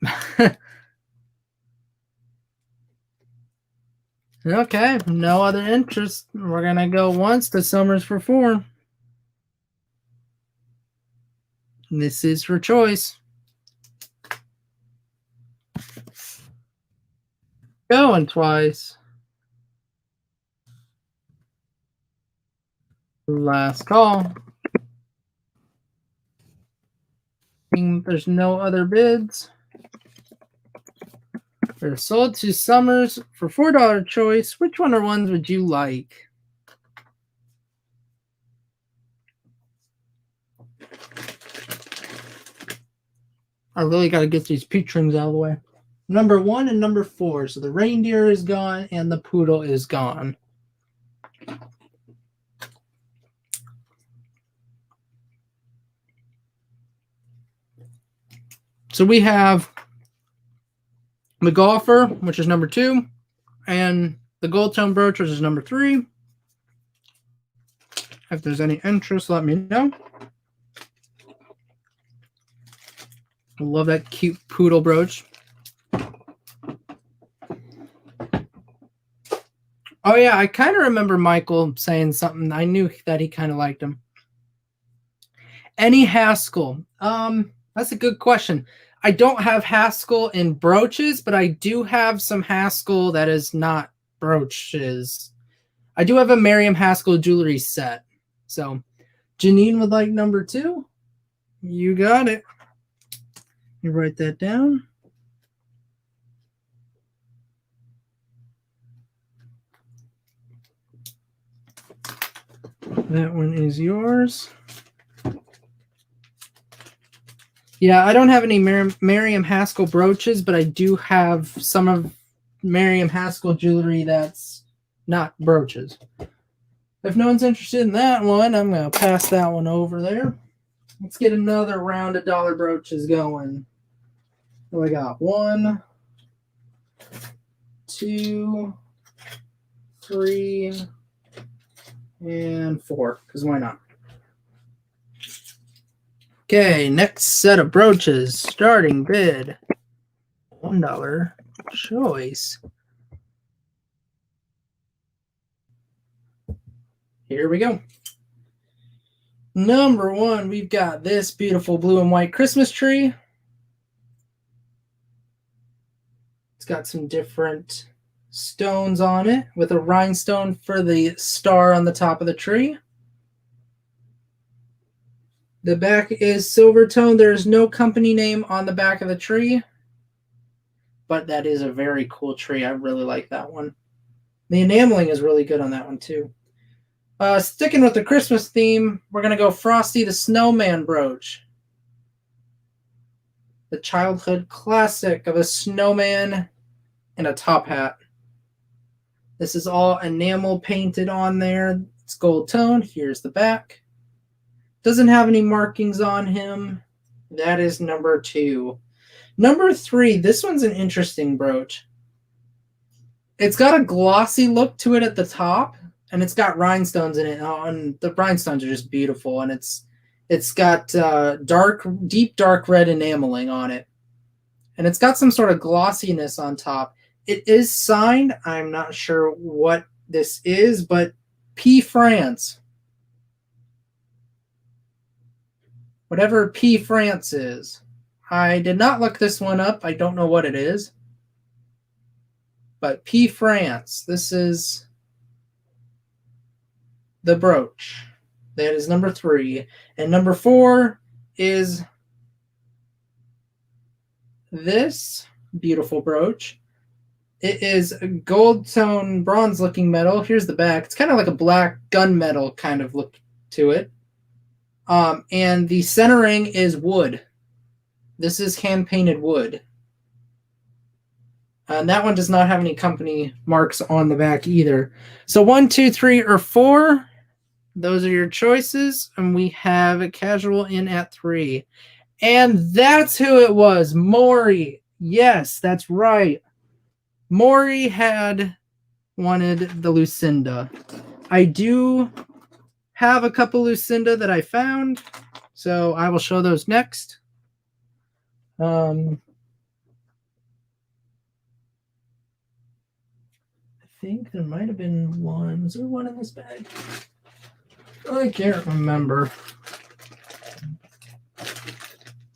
Okay, no other interest. We're going to go once to Summers for 4. This is for choice. Going twice. Last call. There's no other bids. They're sold to Summers for $4 choice. Which one or ones would you like? I really got to get these peach rings out of the way. Number 1 and number 4. So the Reindeer is gone and the Poodle is gone. So we have the Golfer, which is number 2, and the Goldtone Brooch, which is number 3. If there's any interest, let me know. I love that cute Poodle Brooch. Oh, yeah, I kind of remember Michael saying something. I knew that he kind of liked him. Any Haskell? That's a good question. I don't have Haskell in brooches, but I do have some Haskell that is not brooches. I do have a Miriam Haskell jewelry set. So, Janine would like number 2. You got it. You write that down. That one is yours. Yeah, I don't have any Miriam Haskell brooches, but I do have some of Miriam Haskell jewelry that's not brooches. If no one's interested in that one, I'm going to pass that one over there. Let's get another round of dollar brooches going. So I got 1, 2, 3, and 4, because why not? Okay, next set of brooches. Starting bid. $1 choice. Here we go. Number 1, we've got this beautiful blue and white Christmas tree. It's got some different stones on it with a rhinestone for the star on the top of the tree. The back is Silvertone. There's no company name on the back of the tree, but that is a very cool tree. I really like that one. The enameling is really good on that one too. Sticking with the Christmas theme, we're going to go Frosty the Snowman Brooch. The childhood classic of a snowman in a top hat. This is all enamel painted on there. It's gold tone. Here's the back. Doesn't have any markings on him. That is number 2. Number 3, this one's an interesting brooch. It's got a glossy look to it at the top, and it's got rhinestones in it. And the rhinestones are just beautiful, and it's got deep dark red enameling on it. And it's got some sort of glossiness on top. It is signed. I'm not sure what this is, but P. France. Whatever P. France is. I did not look this one up. I don't know what it is. But P. France. This is the brooch. That is number 3. And number 4 is this beautiful brooch. It is a Goldtone bronze looking metal. Here's the back. It's kind of like a black gunmetal kind of look to it. And the centering is wood. This is hand painted wood. And that one does not have any company marks on the back either. So 1, 2, 3, or 4. Those are your choices. And we have a casual in at 3. And that's who it was. Maury. Yes, that's right. Maury had wanted the Lucinda. I do have a couple Lucinda that I found, so I will show those next. I think there might have been one. Was there one in this bag? I can't remember.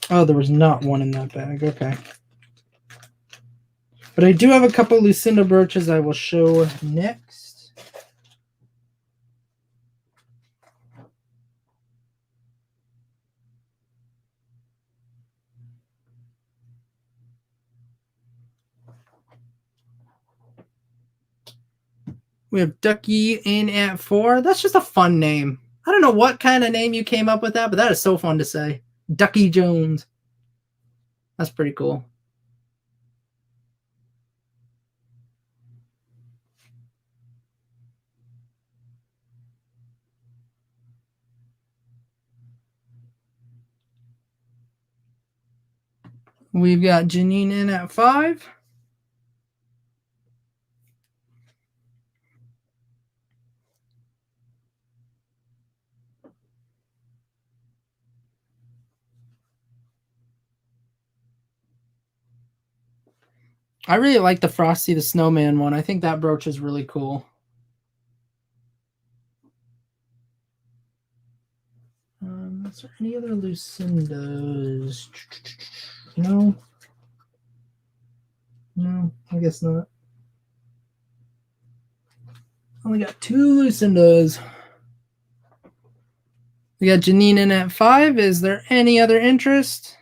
Oh, there was not one in that bag. Okay. But I do have a couple Lucinda brooches I will show next. We have Ducky in at 4. That's just a fun name. I don't know what kind of name you came up with that, but that is so fun to say. Ducky Jones. That's pretty cool. We've got Janine in at 5. I really like the Frosty the Snowman one. I think that brooch is really cool. Is there any other Lucindas? No. No, I guess not. Only got 2 Lucindas. We got Janine in at 5. Is there any other interest?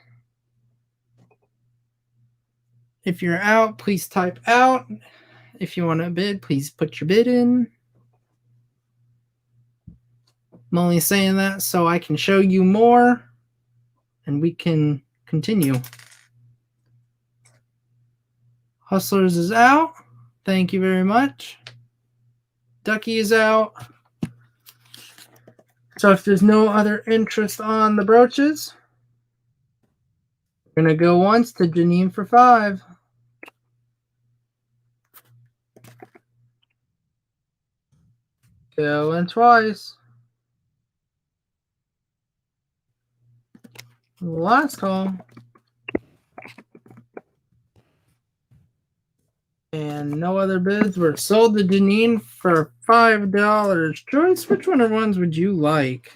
If you're out, please type out. If you want to bid, please put your bid in. I'm only saying that so I can show you more and we can continue. Hustlers is out. Thank you very much. Ducky is out. So if there's no other interest on the brooches, we're going to go once to Janine for 5. Going twice. Last call. And no other bids were sold to Janine for $5. Joyce, which one of the ones would you like?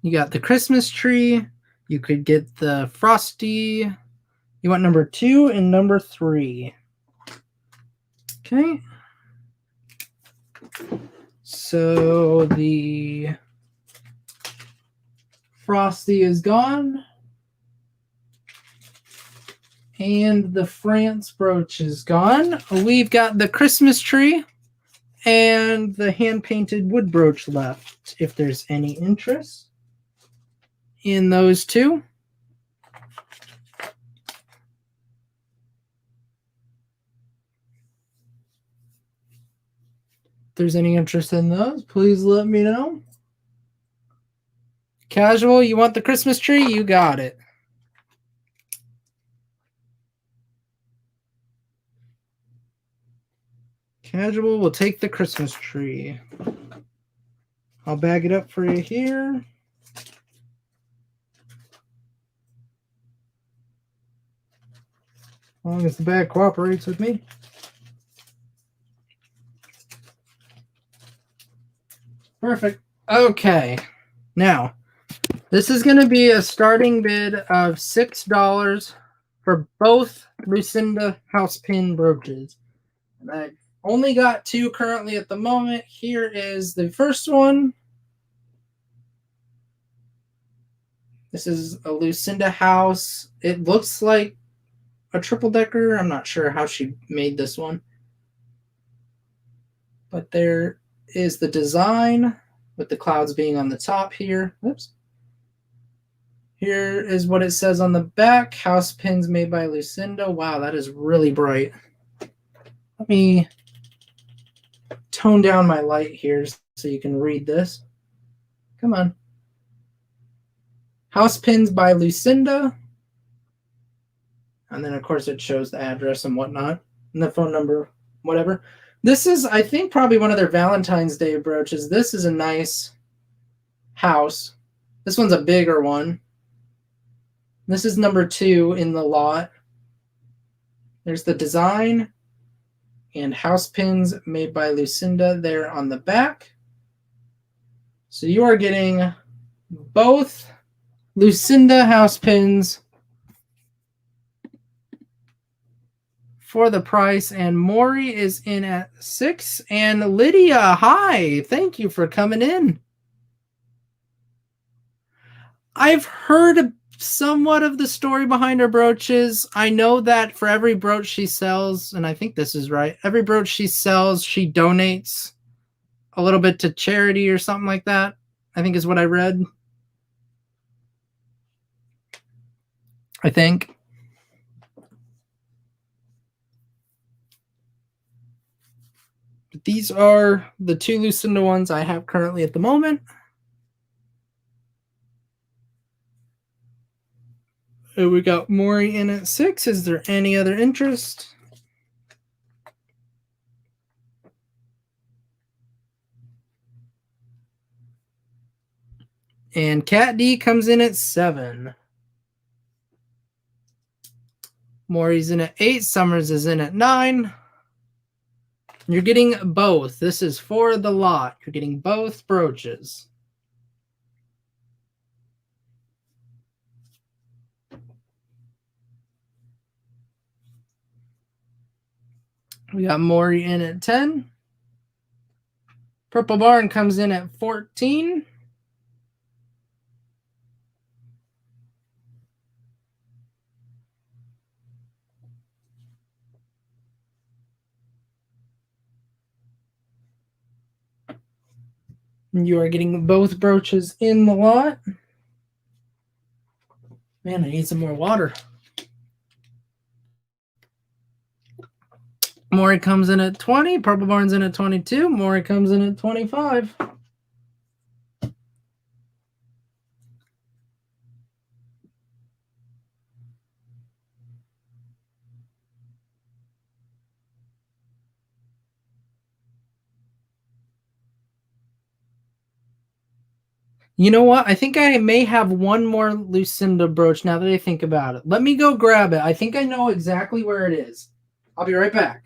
You got the Christmas tree. You could get the Frosty. You want number 2 and number 3. Okay. So the Frosty is gone. And the France brooch is gone. We've got the Christmas tree and the hand-painted wood brooch left, if there's any interest in those 2. If there's any interest in those, please let me know. Casual, you want the Christmas tree? You got it. Casual will take the Christmas tree. I'll bag it up for you here. long as the bag cooperates with me. Perfect. Okay. Now, this is going to be a starting bid of $6 for both Lucinda house pin brooches. And I only got 2 currently at the moment. Here is the first one. This is a Lucinda house. It looks like a triple decker. I'm not sure how she made this one. But there is the design with the clouds being on the top here. Oops. Here is what it says on the back. House pins made by Lucinda. Wow, that is really bright. Let me tone down my light here so you can read this. Come on. House pins by Lucinda. And then, of course, it shows the address and whatnot. And the phone number, whatever. This is, I think, probably one of their Valentine's Day brooches. This is a nice house. This one's a bigger one. This is number 2 in the lot. There's the design and house pins made by Lucinda there on the back. So you are getting both Lucinda house pins for the price, and Maury is in at 6. And Lydia, hi, thank you for coming in. I've heard somewhat of the story behind her brooches. I know that for every brooch she sells, and I think this is right, every brooch she sells, she donates a little bit to charity or something like that, I think is what I read. I think. But these are the 2 Lucinda ones I have currently at the moment. We got Maury in at 6. Is there any other interest? And Cat D comes in at 7. Maury's in at 8. Summers is in at 9. You're getting both. This is for the lot. You're getting both brooches. We got Maury in at 10. Purple Barn comes in at 14. You are getting both brooches in the lot. Man, I need some more water. Maury comes in at 20. Purple Barn's in at 22. Maury comes in at 25. You know what? I think I may have one more Lucinda brooch now that I think about it. Let me go grab it. I think I know exactly where it is. I'll be right back.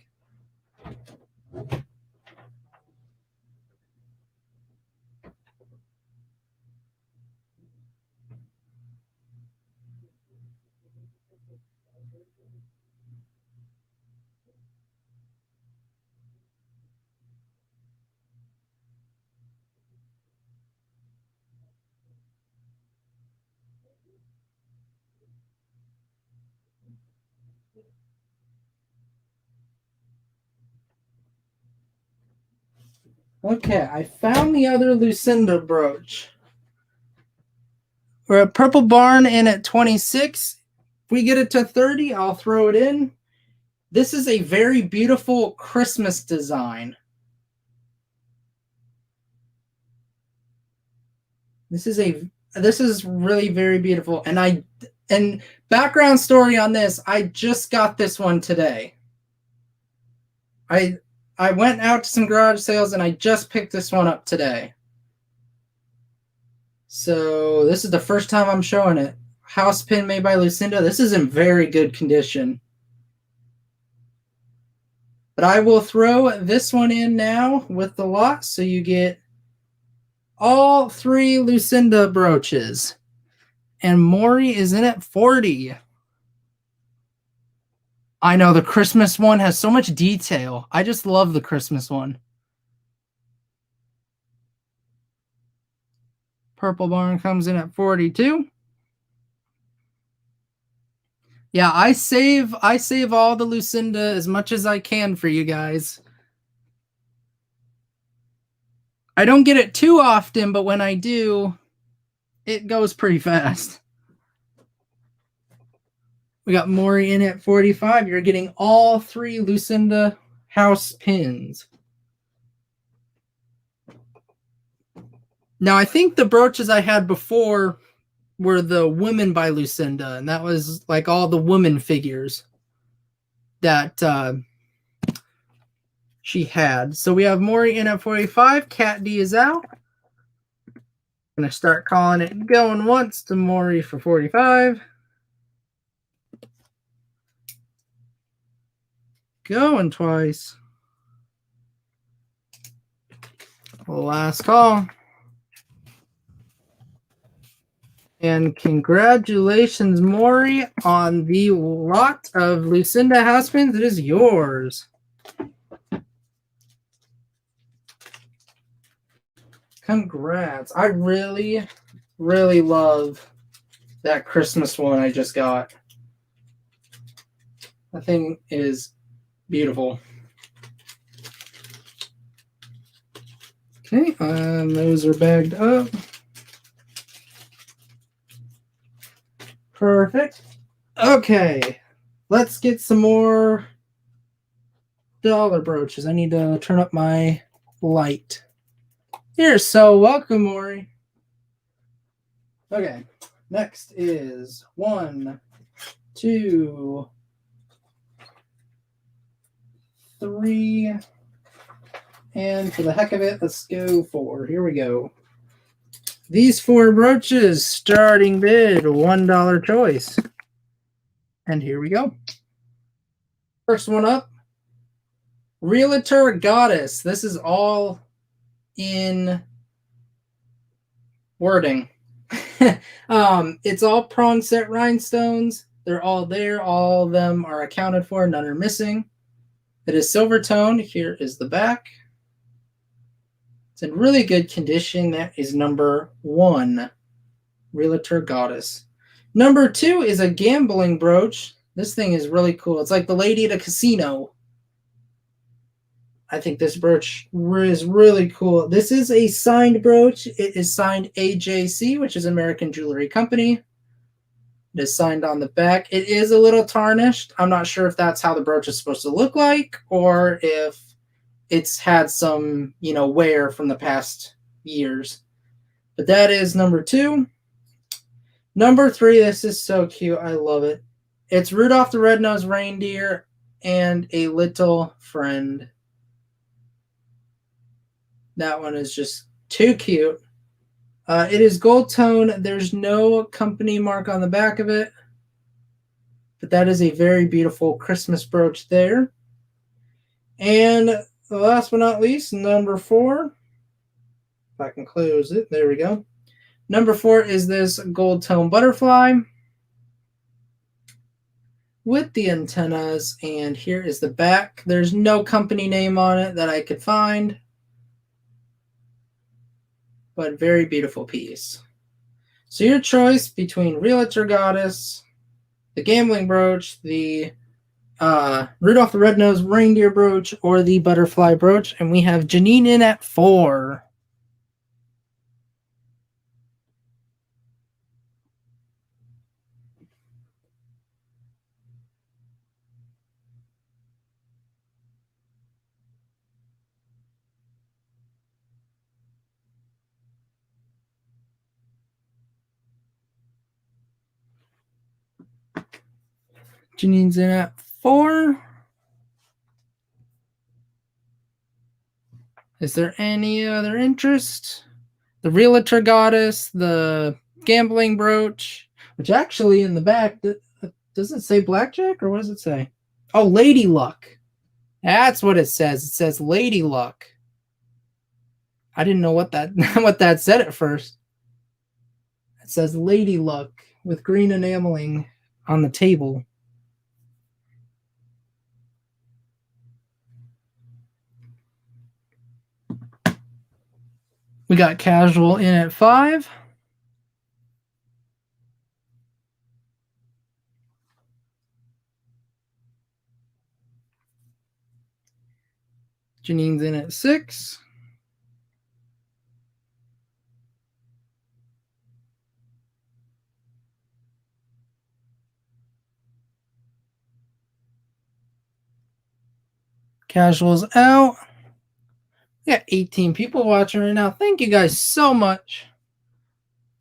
Okay, I found the other Lucinda brooch. We're at Purple Barn in at 26. If we get it to 30, I'll throw it in. This is a very beautiful Christmas design. This is really very beautiful. And background story on this, I just got this one today. I went out to some garage sales and I just picked this one up today. So this is the first time I'm showing it. House pin made by Lucinda. This is in very good condition. But I will throw this one in now with the lot, so you get all 3 Lucinda brooches. And Maury is in at 40. I know the Christmas one has so much detail. I just love the Christmas one. Purple Barn comes in at 42. Yeah, I save all the Lucinda as much as I can for you guys. I don't get it too often, but when I do, it goes pretty fast. We got Maury in at 45. You're getting all 3 Lucinda house pins. Now, I think the brooches I had before were the Women by Lucinda, and that was like all the woman figures that she had. So we have Maury in at 45. Cat D is out. I'm going to start calling it going once to Maury for 45. Going twice. Last call. And congratulations, Maury, on the lot of Lucinda house pins. It is yours. Congrats. I really, really love that Christmas one I just got. That thing is beautiful. Okay, those are bagged up. Perfect. Okay, let's get some more dollar brooches. I need to turn up my light. You're so welcome, Maury. Okay, next is 1, 2, 3, and for the heck of it, let's go 4. Here we go. These 4 brooches, starting bid, $1 choice. And here we go. First one up, Realtor Goddess. This is all in wording. It's all prong set rhinestones. They're all there. All of them are accounted for. None are missing. It is Silvertone. Here is the back. It's in really good condition. That is number 1, Realtor Goddess. Number 2 is a gambling brooch. This thing is really cool. It's like the lady at a casino. I think this brooch is really cool. This is a signed brooch. It is signed AJC, which is American Jewelry Company. It is signed on the back. It is a little tarnished. I'm not sure if that's how the brooch is supposed to look like, or if it's had some, wear from the past years. But that is number 2. Number 3, this is so cute. I love it. It's Rudolph the Red-Nosed Reindeer and a little friend. That one is just too cute. It is Goldtone. There's no company mark on the back of it. But that is a very beautiful Christmas brooch there. And last but not least, number 4. If I can close it. There we go. Number 4 is this Goldtone butterfly with the antennas. And here is the back. There's no company name on it that I could find. But very beautiful piece. So your choice between Realtor Goddess, the Gambling Brooch, the Rudolph the Red-Nosed Reindeer Brooch, or the Butterfly Brooch. And we have Janine in at 4. Janine's in at 4. Is there any other interest? The Realtor Goddess, the Gambling Brooch, which actually in the back, does it say Blackjack or what does it say? Oh, Lady Luck. That's what it says. It says Lady Luck. I didn't know what that what that said at first. It says Lady Luck with green enameling on the table. We got Casual in at 5. Janine's in at 6. Casual's out. We got 18 people watching right now. Thank you guys so much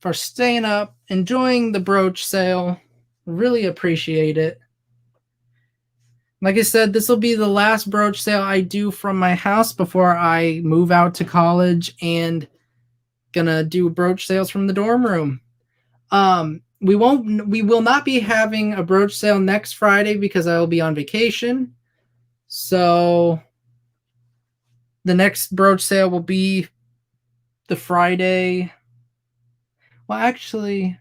for staying up, enjoying the brooch sale. Really appreciate it. Like I said, this will be the last brooch sale I do from my house before I move out to college and gonna do brooch sales from the dorm room. We will not be having a brooch sale next Friday because I will be on vacation. So the next brooch sale will be the Friday. Well, actually,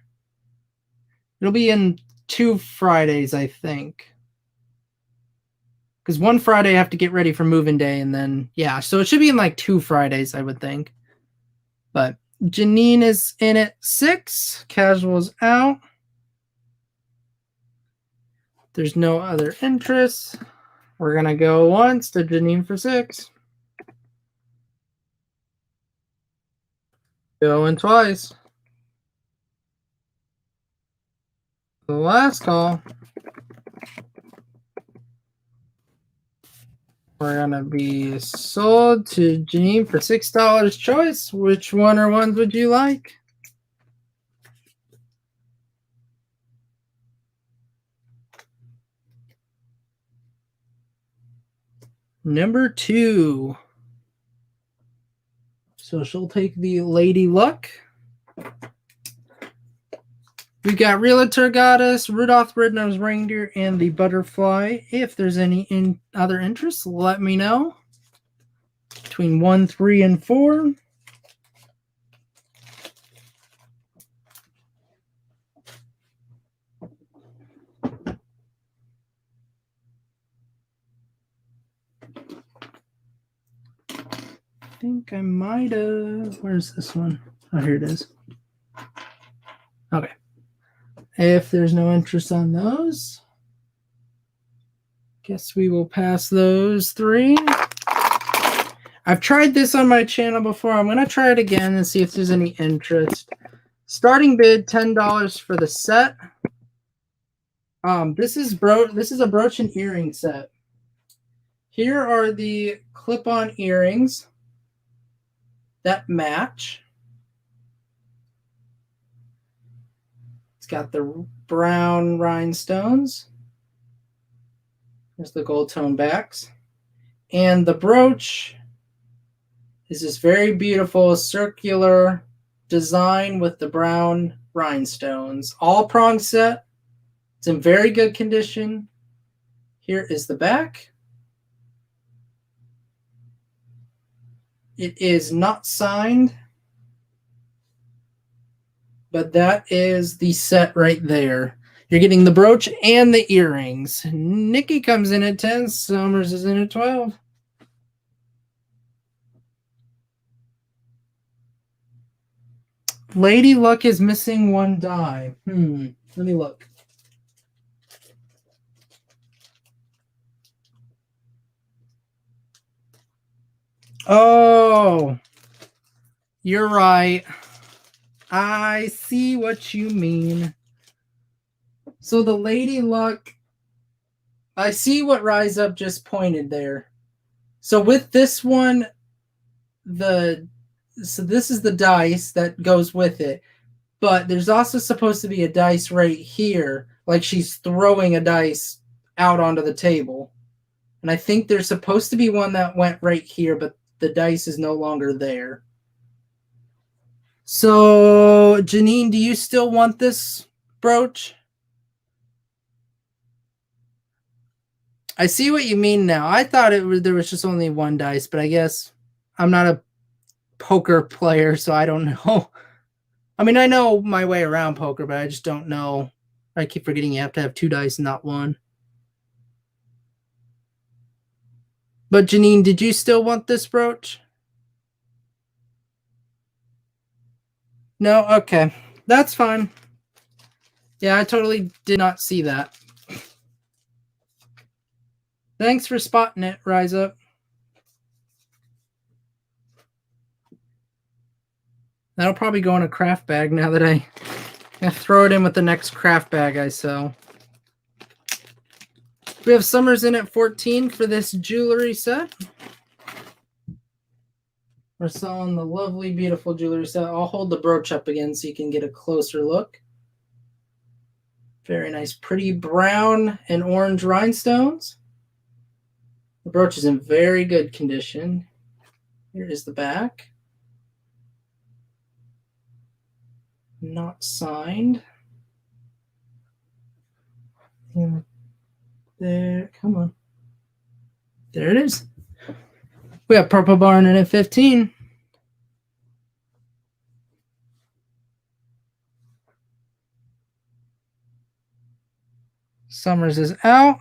it'll be in 2 Fridays, I think. Because one Friday I have to get ready for moving day, and then, yeah, so it should be in like 2 Fridays, I would think. But Janine is in at 6. Casual's out. There's no other interest. We're going to go once to Janine for 6. Going twice. The last call. We're going to be sold to Janine for $6 choice. Which one or ones would you like? Number 2. So she'll take the Lady Luck. We got Realtor Goddess, Rudolph the Red-Nosed Reindeer, and the Butterfly. If there's any other interest, let me know. Between 1, 3, and 4. I think I might have. Where's this one? Oh, here it is. Okay. If there's no interest on those, guess we will pass those 3. I've tried this on my channel before. I'm going to try it again and see if there's any interest. Starting bid $10 for the set. This is a brooch and earring set. Here are the clip-on earrings that match. It's got the brown rhinestones. There's the gold tone backs. And the brooch is this very beautiful circular design with the brown rhinestones. All prong set. It's in very good condition. Here is the back. It is not signed, but that is the set right there. You're getting the brooch and the earrings. Nikki comes in at 10. Summers is in at 12. Lady Luck is missing 1 die. Let me look. Oh, you're right. I see what you mean. So the Lady Luck, I see what Rise Up just pointed there. So with this one, so this is the dice that goes with it. But there's also supposed to be a dice right here, like she's throwing a dice out onto the table. And I think there's supposed to be one that went right here, but the dice is no longer there. So, Janine, do you still want this brooch? I see what you mean now. I thought there was just only one dice, but I guess I'm not a poker player, so I don't know. I mean, I know my way around poker, but I just don't know. I keep forgetting you have to have 2 dice and not 1. But Janine, did you still want this brooch? No? Okay. That's fine. Yeah, I totally did not see that. Thanks for spotting it, Rise Up. That'll probably go in a craft bag now that I throw it in with the next craft bag I sell. We have Summers in at 14 for this jewelry set. We're selling the lovely, beautiful jewelry set. I'll hold the brooch up again so you can get a closer look. Very nice, pretty brown and orange rhinestones. The brooch is in very good condition. Here is the back. Not signed. And there, come on. There it is. We have Purple Barn in at 15. Summers is out.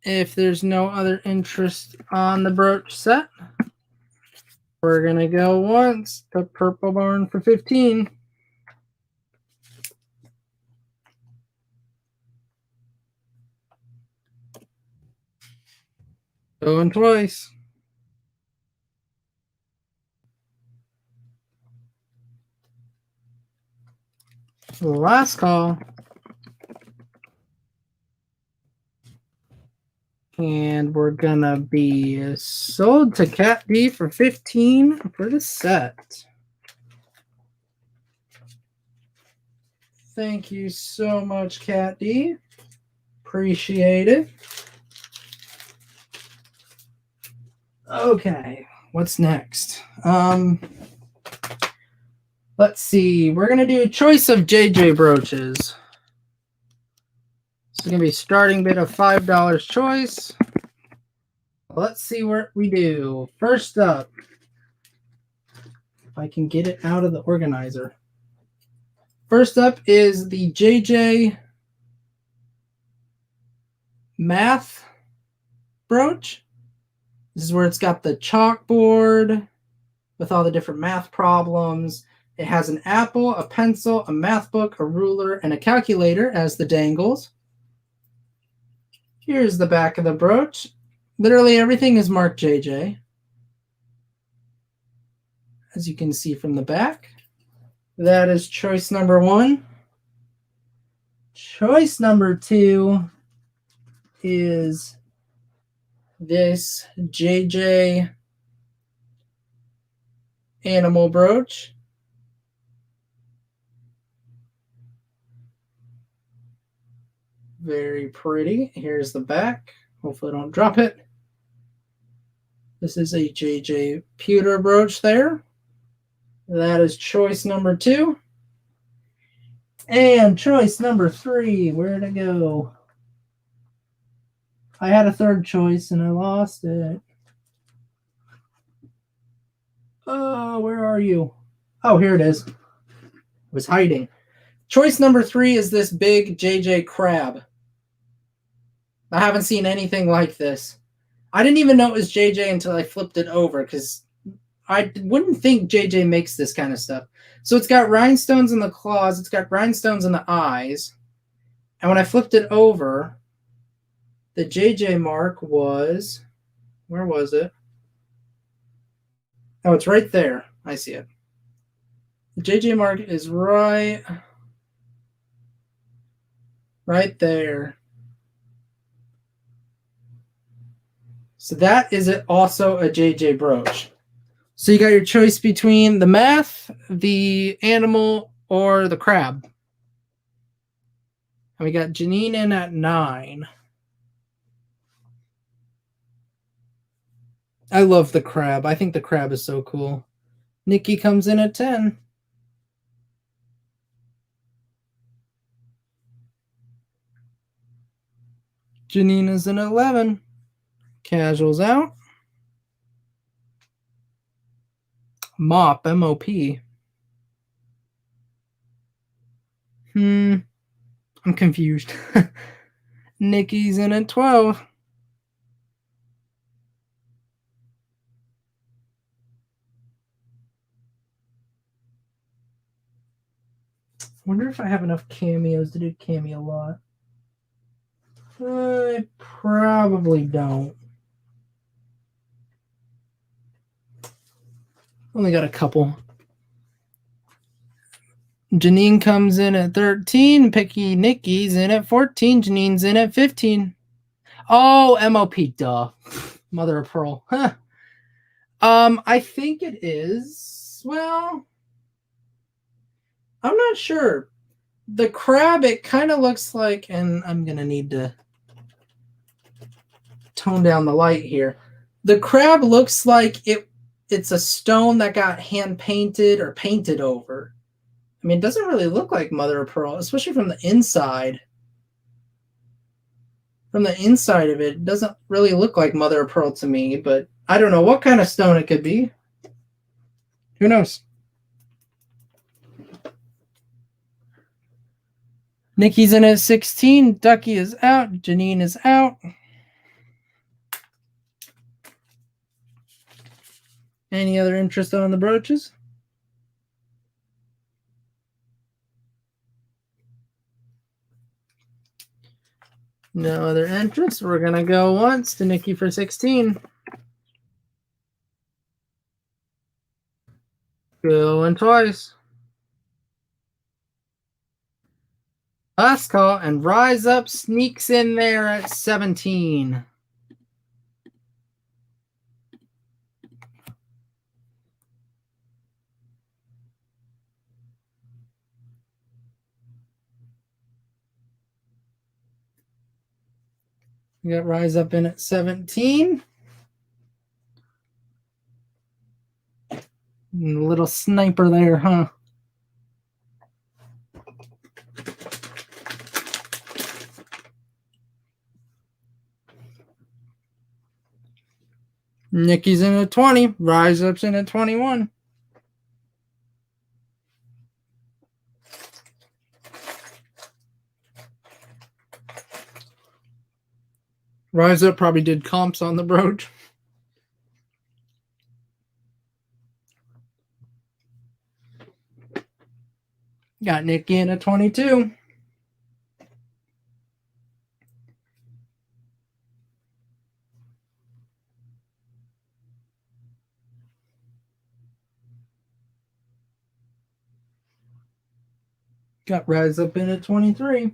If there's no other interest on the brooch set, we're going to go once to Purple Barn for 15. Going twice. Last call. And we're gonna be sold to Cat D for 15 for the set. Thank you so much, Cat D. Appreciate it. Okay, what's next? Let's see. We're gonna do a choice of JJ brooches. It's going to be starting bid of $5 choice. Let's see what we do. First up, if I can get it out of the organizer. First up is the JJ Math brooch. This is where it's got the chalkboard with all the different math problems. It has an apple, a pencil, a math book, a ruler, and a calculator as the dangles. Here's the back of the brooch. Literally everything is marked JJ, as you can see from the back. That is choice number 1. Choice number 2 is this JJ animal brooch. Very pretty. Here's the back. Hopefully I don't drop it. This is a JJ pewter brooch there. That is choice number 2. And choice number 3. Where'd it go? I had a third choice and I lost it. Oh, where are you? Oh, here it is. It was hiding. Choice number 3 is this big JJ crab. I haven't seen anything like this. I didn't even know it was JJ until I flipped it over because I wouldn't think JJ makes this kind of stuff. So it's got rhinestones in the claws. It's got rhinestones in the eyes. And when I flipped it over, the JJ mark was, where was it? Oh, it's right there. I see it. The JJ mark is right there. So that is also a JJ brooch. So you got your choice between the math, the animal, or the crab. And we got Janine in at 9. I love the crab. I think the crab is so cool. Nikki comes in at 10. Janina's an 11. Casual's out. Mop, M-O-P. I'm confused. Nikki's in at 12. Wonder if I have enough cameos to do cameo lot. I probably don't. Only got a couple. Janine comes in at 13. Picky Nikki's in at 14. Janine's in at 15. Oh, MOP, duh. Mother of Pearl. Huh. I think it is. Well, I'm not sure. The crab, it kind of looks like, and I'm going to need to tone down the light here. The crab looks like it's a stone that got hand painted or painted over. I mean, it doesn't really look like mother of pearl, especially from the inside. From the inside of it, it doesn't really look like mother of pearl to me, but I don't know what kind of stone it could be. Who knows? Nikki's in at 16. Ducky is out. Janine is out. Any other interest on the brooches? No other interest. We're going to go once to Nikki for 16. Going twice. Last call, and Rise Up sneaks in there at 17. We got Rise Up in at 17. And a little sniper there, huh? Nikki's in at 20. Rise Up's in at 21. Rise Up probably did comps on the brooch. Got Nikki in at 22. Got Rise Up in at 23.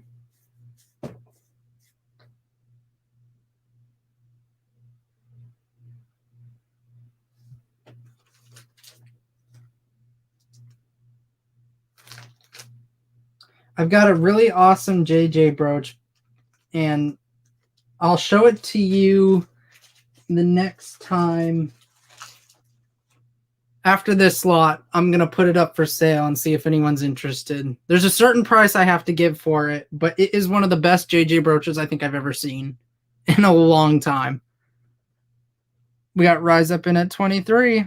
I've got a really awesome JJ brooch, and I'll show it to you the next time. After this lot, I'm going to put it up for sale and see if anyone's interested. There's a certain price I have to give for it, but it is one of the best JJ brooches I think I've ever seen in a long time. We got Rise Up in at 23.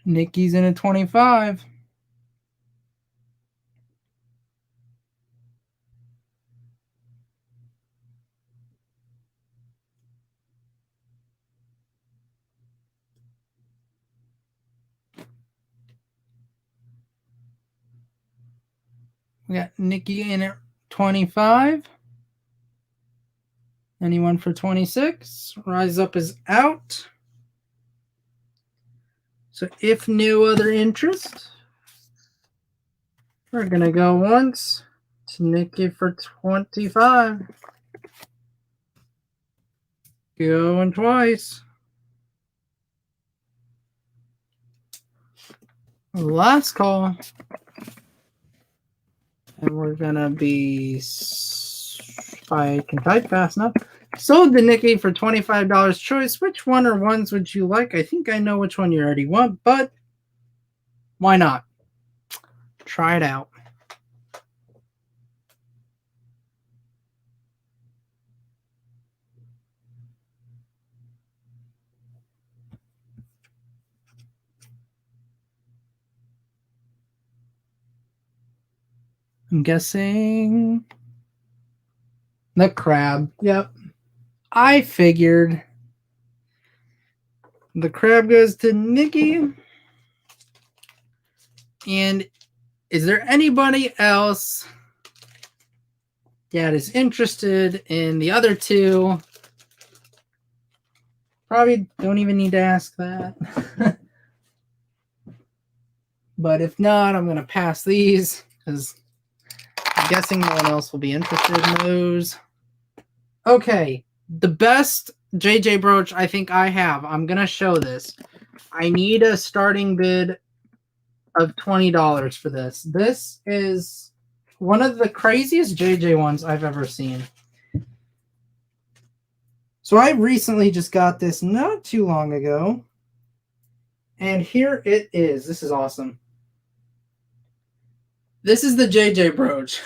Nikki's in at 25. We got Nikki in at 25. Anyone for 26? Rise Up is out. So if no other interest, we're going to go once to Nikki for 25. Going twice. Last call. And we're going to be if I can type fast enough. Sold to Nikki for $25 choice. Which one or ones would you like? I think I know which one you already want, but why not? Try it out. I'm guessing the crab. Yep. I figured the crab goes to Nikki. And is there anybody else that is interested in the other two? Probably don't even need to ask that. But if not, I'm going to pass these because I'm guessing no one else will be interested in those. Okay, the best JJ brooch I think I have. I'm going to show this. I need a starting bid of $20 for this. This is one of the craziest JJ ones I've ever seen. So I recently just got this not too long ago. And here it is. This is awesome. This is the JJ brooch.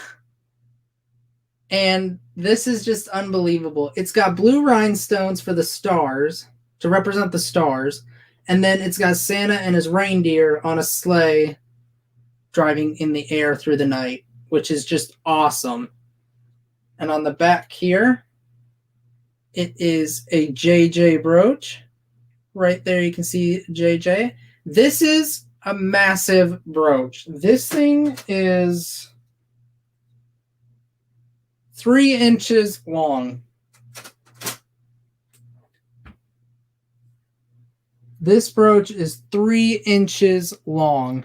And this is just unbelievable. It's got blue rhinestones for the stars, to represent the stars. And then it's got Santa and his reindeer on a sleigh driving in the air through the night, which is just awesome. And on the back here, it is a JJ brooch. Right there you can see JJ. This is a massive brooch. This thing is 3 inches long. This brooch is 3 inches long.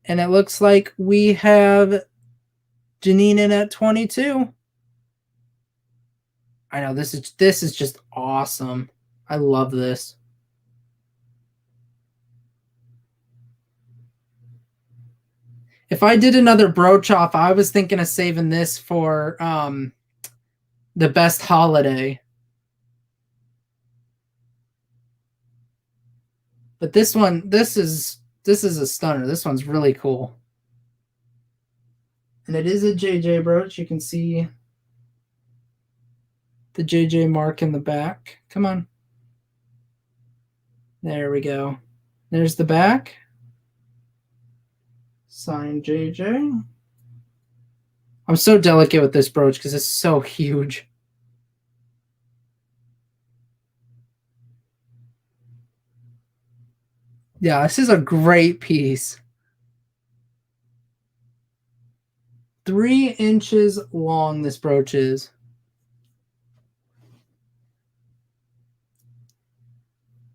And it looks like we have Janine in at 22. I know this is just awesome. I love this. If I did another brooch off, I was thinking of saving this for the best holiday. But this one, this is a stunner. This one's really cool. And it is a JJ brooch. You can see the JJ mark in the back. Come on. There we go. There's the back. Signed JJ. I'm so delicate with this brooch because it's so huge. Yeah, this is a great piece. 3 inches long this brooch is.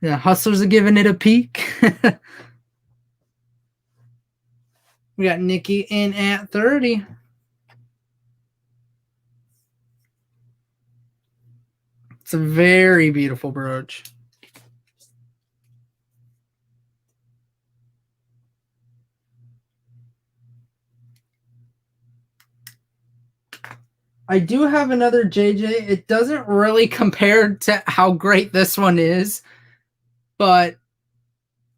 Yeah, hustlers are giving it a peek. We got Nikki in at 30. It's a very beautiful brooch. I do have another JJ. It doesn't really compare to how great this one is, but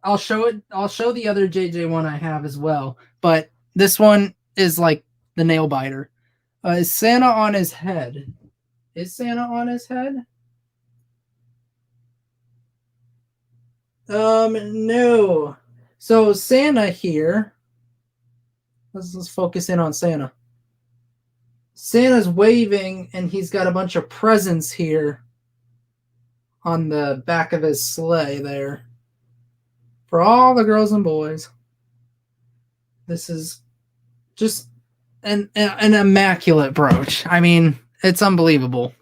I'll show it. I'll show the other JJ one I have as well. But this one is like the nail biter. Is Santa on his head? Is Santa on his head? No. So Santa here. Let's focus in on Santa. Santa's waving, and he's got a bunch of presents here on the back of his sleigh there for all the girls and boys. This is just an immaculate brooch. I mean, it's unbelievable.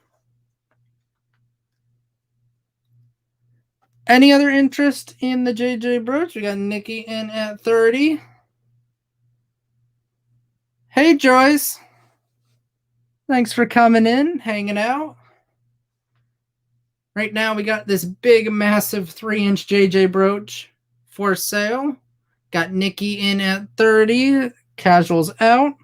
Any other interest in the JJ brooch? We got Nikki in at 30. Hey, Joyce. Thanks for coming in, hanging out. Right now, we got this big, massive 3-inch JJ brooch for sale. Got Nikki in at 30. Casuals out.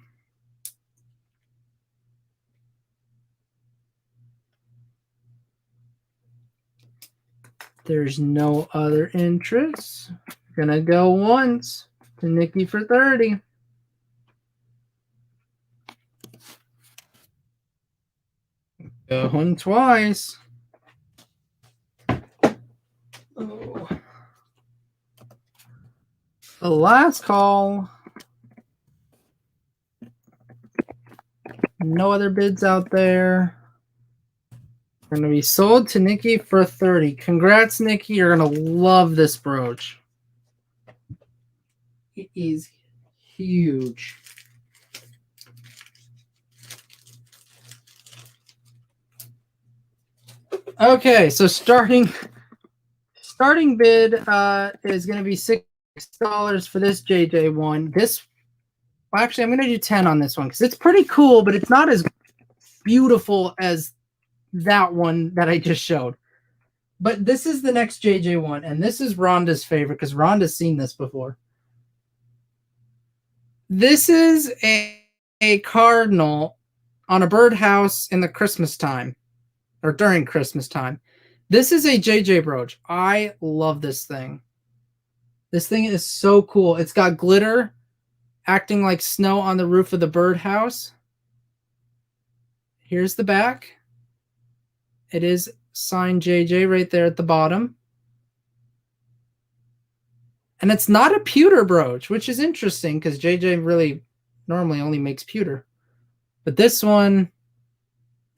there's no other interest, gonna go once to Nikki for 30. Going twice. Oh. The last call. No other bids out there. Going to be sold to Nikki for 30. Congrats, Nikki. You're going to love this brooch. It is huge. Okay, so starting bid is going to be $6 for this JJ one. Well, actually, I'm going to do 10 on this one because it's pretty cool, but it's not as beautiful as that one that I just showed. But this is the next JJ one, and this is Rhonda's favorite because Rhonda's seen this before. This is a cardinal on a birdhouse in the Christmas time, or during Christmas time. This is a JJ brooch. I love this thing. This thing is so cool. It's got glitter acting like snow on the roof of the birdhouse. Here's the back. It is signed JJ right there at the bottom. And it's not a pewter brooch, which is interesting because JJ really normally only makes pewter. But this one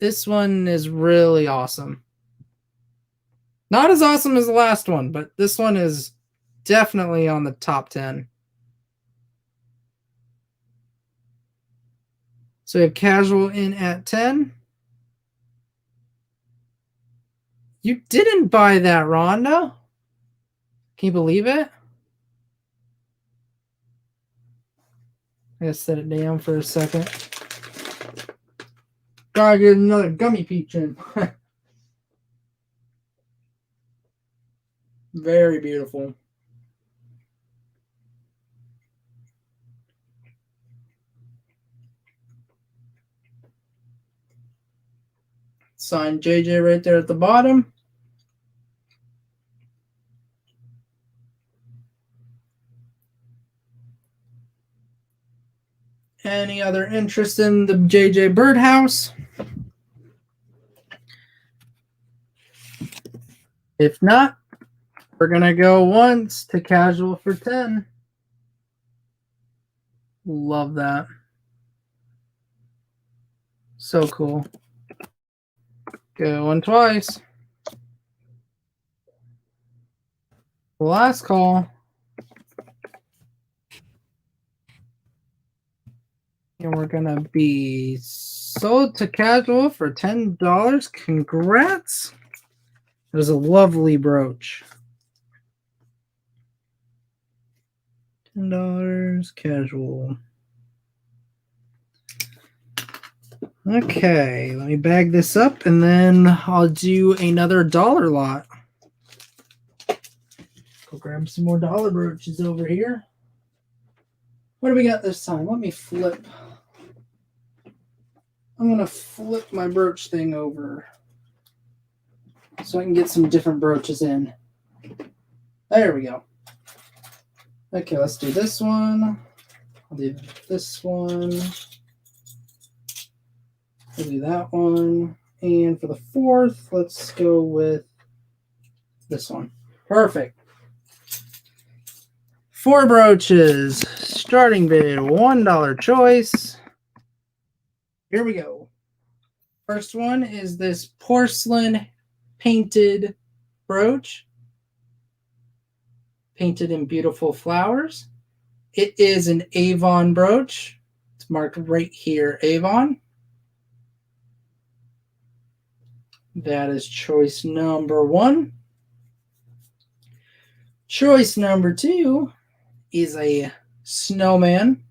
is really awesome. Not as awesome as the last one, but this one is definitely on the top 10. So we have casual in at 10. You didn't buy that, Rhonda. Can you believe it? I gotta set it down for a second. Gotta get another gummy peach in. Very beautiful. Signed JJ right there at the bottom. Any other interest in the JJ birdhouse? If not, we're going to go once to casual for 10. Love that. So cool. Going twice. Last call. And we're going to be sold to casual for $10. Congrats. It was a lovely brooch. $10 casual. Okay, let me bag this up and then I'll do another dollar lot. Go grab some more dollar brooches over here. What do we got this time? Let me flip. I'm going to flip my brooch thing over so I can get some different brooches in. There we go. Okay, let's do this one. I'll do this one. I'll do that one. And for the fourth, let's go with this one. Perfect. 4 brooches. Starting bid, $1 choice. Here we go. First one is this porcelain painted brooch. Painted in beautiful flowers. It is an Avon brooch. It's marked right here, Avon. That is choice number 1. Choice number 2 is a snowman.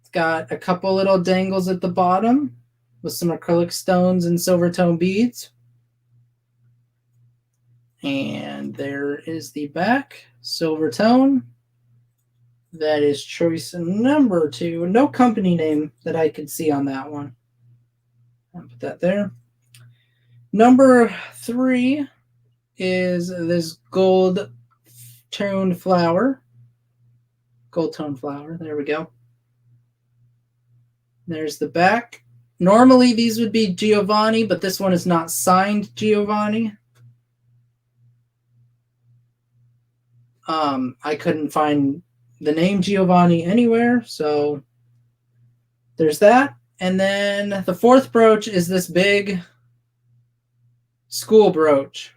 It's got a couple little dangles at the bottom with some acrylic stones and Silvertone beads. And there is the back, Silvertone. That is choice number 2. No company name that I could see on that one. I'll put that there. Number 3 is this Goldtone flower. Goldtone flower. There we go. There's the back. Normally these would be Giovanni, but this one is not signed Giovanni. I couldn't find the name Giovanni anywhere, so there's that. And then the 4th brooch is this big school brooch,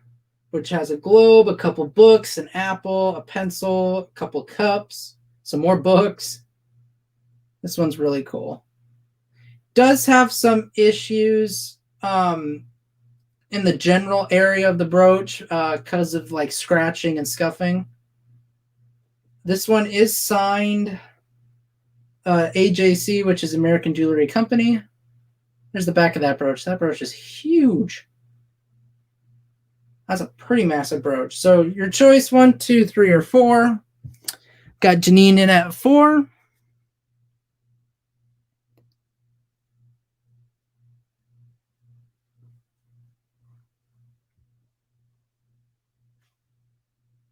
which has a globe, a couple books, an apple, a pencil, a couple cups, some more books. This one's really cool. Does have some issues in the general area of the brooch because of like scratching and scuffing. This one is signed AJC, which is American Jewelry Company. There's the back of that brooch. That brooch is huge. That's a pretty massive brooch. So your choice, 1, 2, 3, or 4. Got Janine in at 4.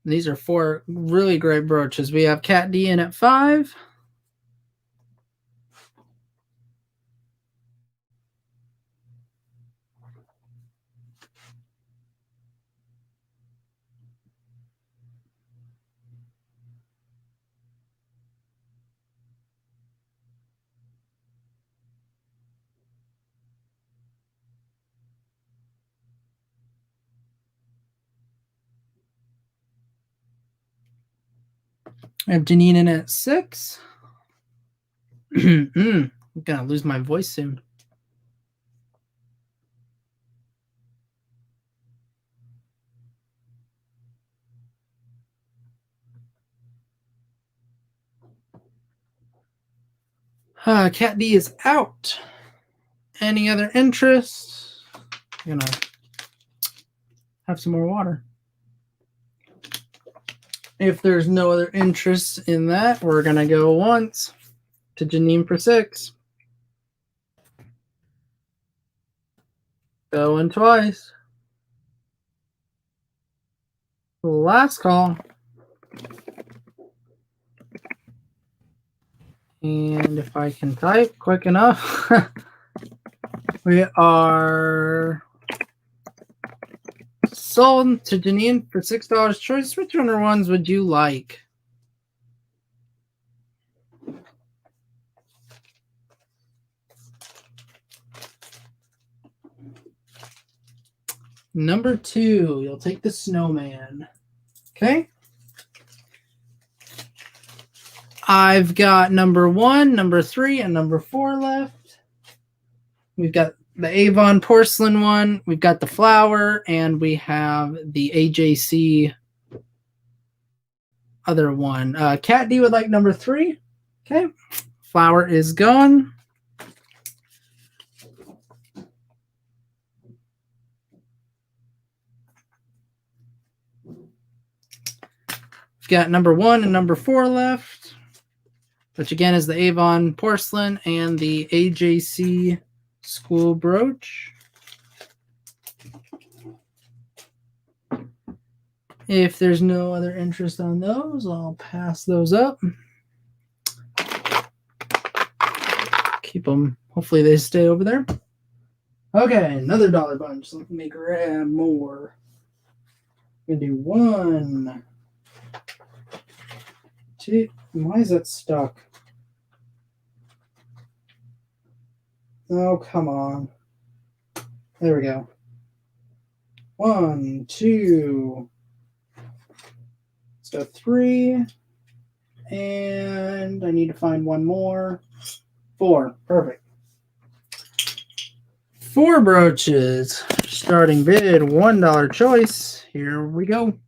These are 4 really great brooches. We have Cat D in at 5. I have Janine in at 6. I'm gonna lose my voice soon. Cat D is out. Any other interest? I'm gonna have some more water. If there's no other interest in that, we're gonna go once to Janine for 6. Going twice. Last call. And if I can type quick enough, we are sold to Janine for $6 choice. Which one or ones would you like? Number 2, you'll take the Snowman. Okay. I've got number 1, number 3, and number 4 left. We've got the Avon porcelain one. We've got the flower, and we have the AJC other one. Cat D would like number 3. Okay. Flower is gone. We've got number 1 and number 4 left, which again is the Avon porcelain and the AJC school brooch. If there's no other interest on those, I'll pass those up. Keep them. Hopefully they stay over there. Okay, another dollar bunch. Let me grab more. I'm going to do 1, 2. Why is that stuck? Oh, come on. There we go. 1, 2. Let's go 3. And I need to find one more. 4. Perfect. 4 brooches. Starting bid, $1 choice. Here we go.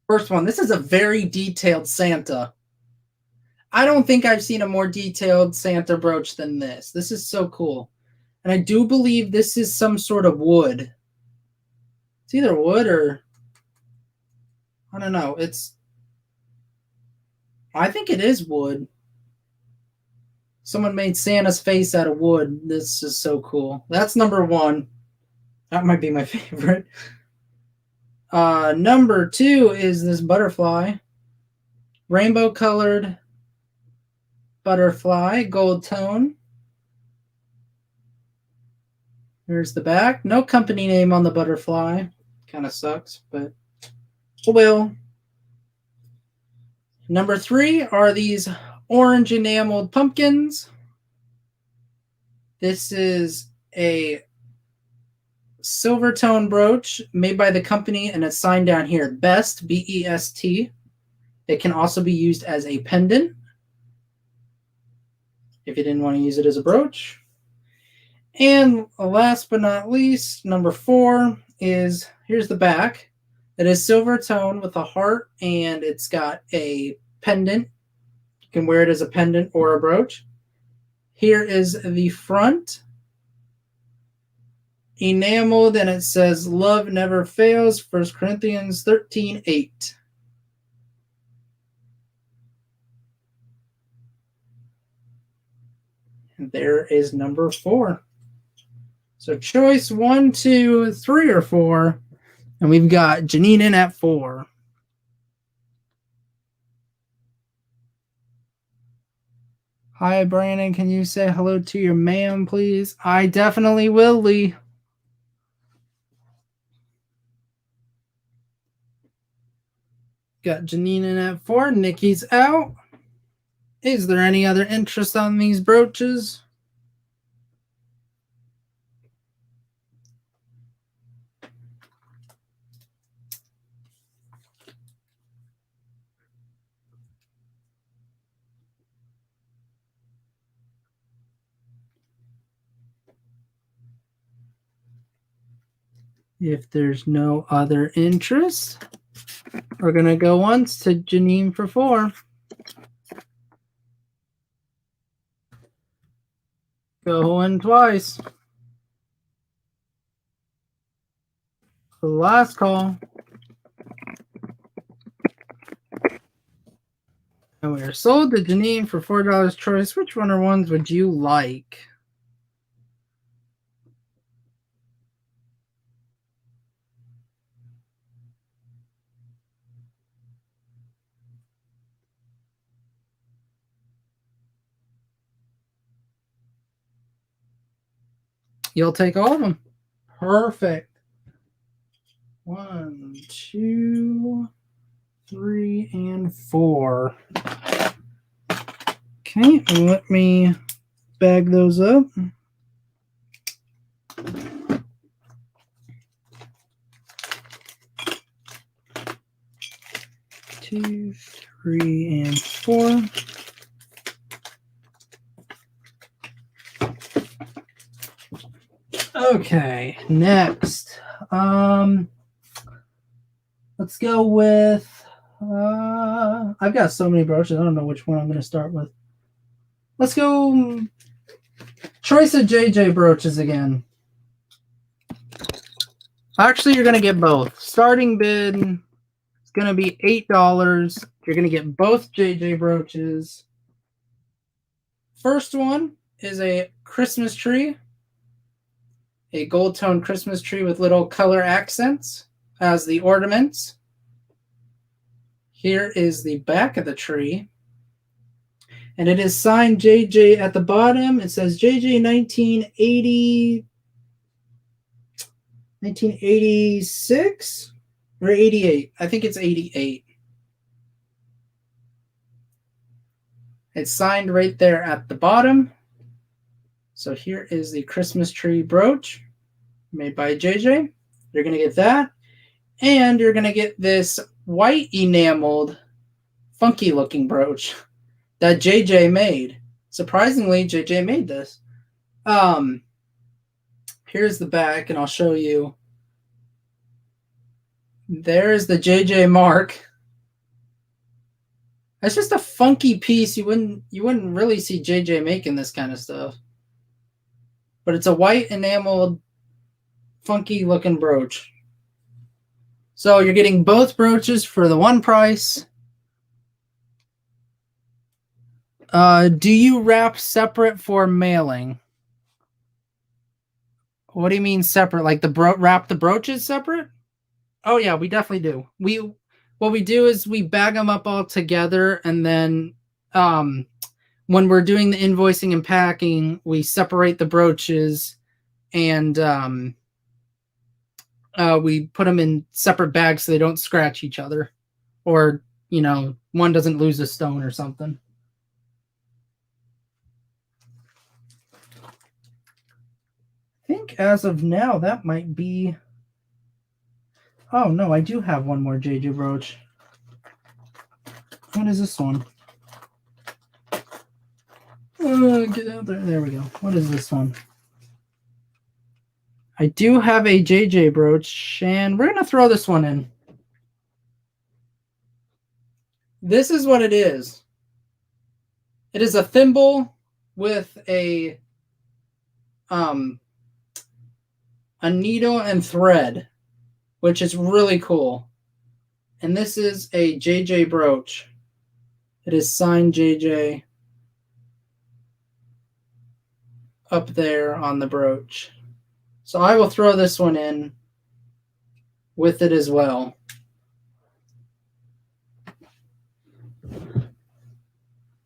First one. This is a very detailed Santa. I don't think I've seen a more detailed Santa brooch than this. This is so cool. And I do believe this is some sort of wood. It's either wood or... I don't know. I think it is wood. Someone made Santa's face out of wood. This is so cool. That's number 1. That might be my favorite. Number 2 is this butterfly. Rainbow colored butterfly, Goldtone. Here's the back. No company name on the butterfly. Kind of sucks, but oh well. Number 3 are these orange enameled pumpkins. This is a Silvertone brooch made by the company, and it's signed down here, Best, B-E-S-T. It can also be used as a pendant if you didn't want to use it as a brooch. And last but not least, number 4 is, here's the back. It is Silvertone with a heart, and it's got a pendant. You can wear it as a pendant or a brooch. Here is the front, enameled, and it says, "Love never fails," 1 Corinthians 13:8. And there is number 4. So choice 1, 2, 3, or 4. And we've got Janine in at 4. Hi, Brandon. Can you say hello to your ma'am, please? I definitely will, Lee. Got Janine in at 4. Nikki's out. Is there any other interest on these brooches? If there's no other interest, we're going to go once to Janine for 4. Going twice. The last call. And we are sold to Janine for $4 choice. Which one or ones would you like? You'll take all of them. Perfect. 1, 2, 3, and 4. Okay, let me bag those up. Two, 3, and 4. Okay, next. Let's go with I've got so many brooches, I don't know which one I'm going to start with. Let's go choice of JJ brooches again. Actually, you're going to get both. Starting bid is going to be $8. You're going to get both JJ brooches. First one is a Christmas tree. A gold tone Christmas tree with little color accents as the ornaments. Here is the back of the tree. And it is signed JJ at the bottom. It says JJ 1986 or 88. I think it's 88. It's signed right there at the bottom. So here is the Christmas tree brooch made by JJ. You're going to get that. And you're going to get this white enameled, funky looking brooch that JJ made. Surprisingly, JJ made this. Here's the back, and I'll show you. There's the JJ mark. It's just a funky piece. You wouldn't really see JJ making this kind of stuff. But it's a white enameled, funky looking brooch. So you're getting both brooches for the one price. Do you wrap separate for mailing? What do you mean separate? Like wrap the brooches separate? Oh yeah, we definitely do. What we do is we bag them up all together, and then when we're doing the invoicing and packing, we separate the brooches, and we put them in separate bags so they don't scratch each other, or one doesn't lose a stone or something. I think as of now that might be. Oh no, I do have one more JJ brooch. What is this one? Get out there. There we go. What is this one? I do have a JJ brooch, and we're going to throw this one in. This is what it is. It is a thimble with a needle and thread, which is really cool. And this is a JJ brooch. It is signed JJ up there on the brooch. So I will throw this one in with it as well.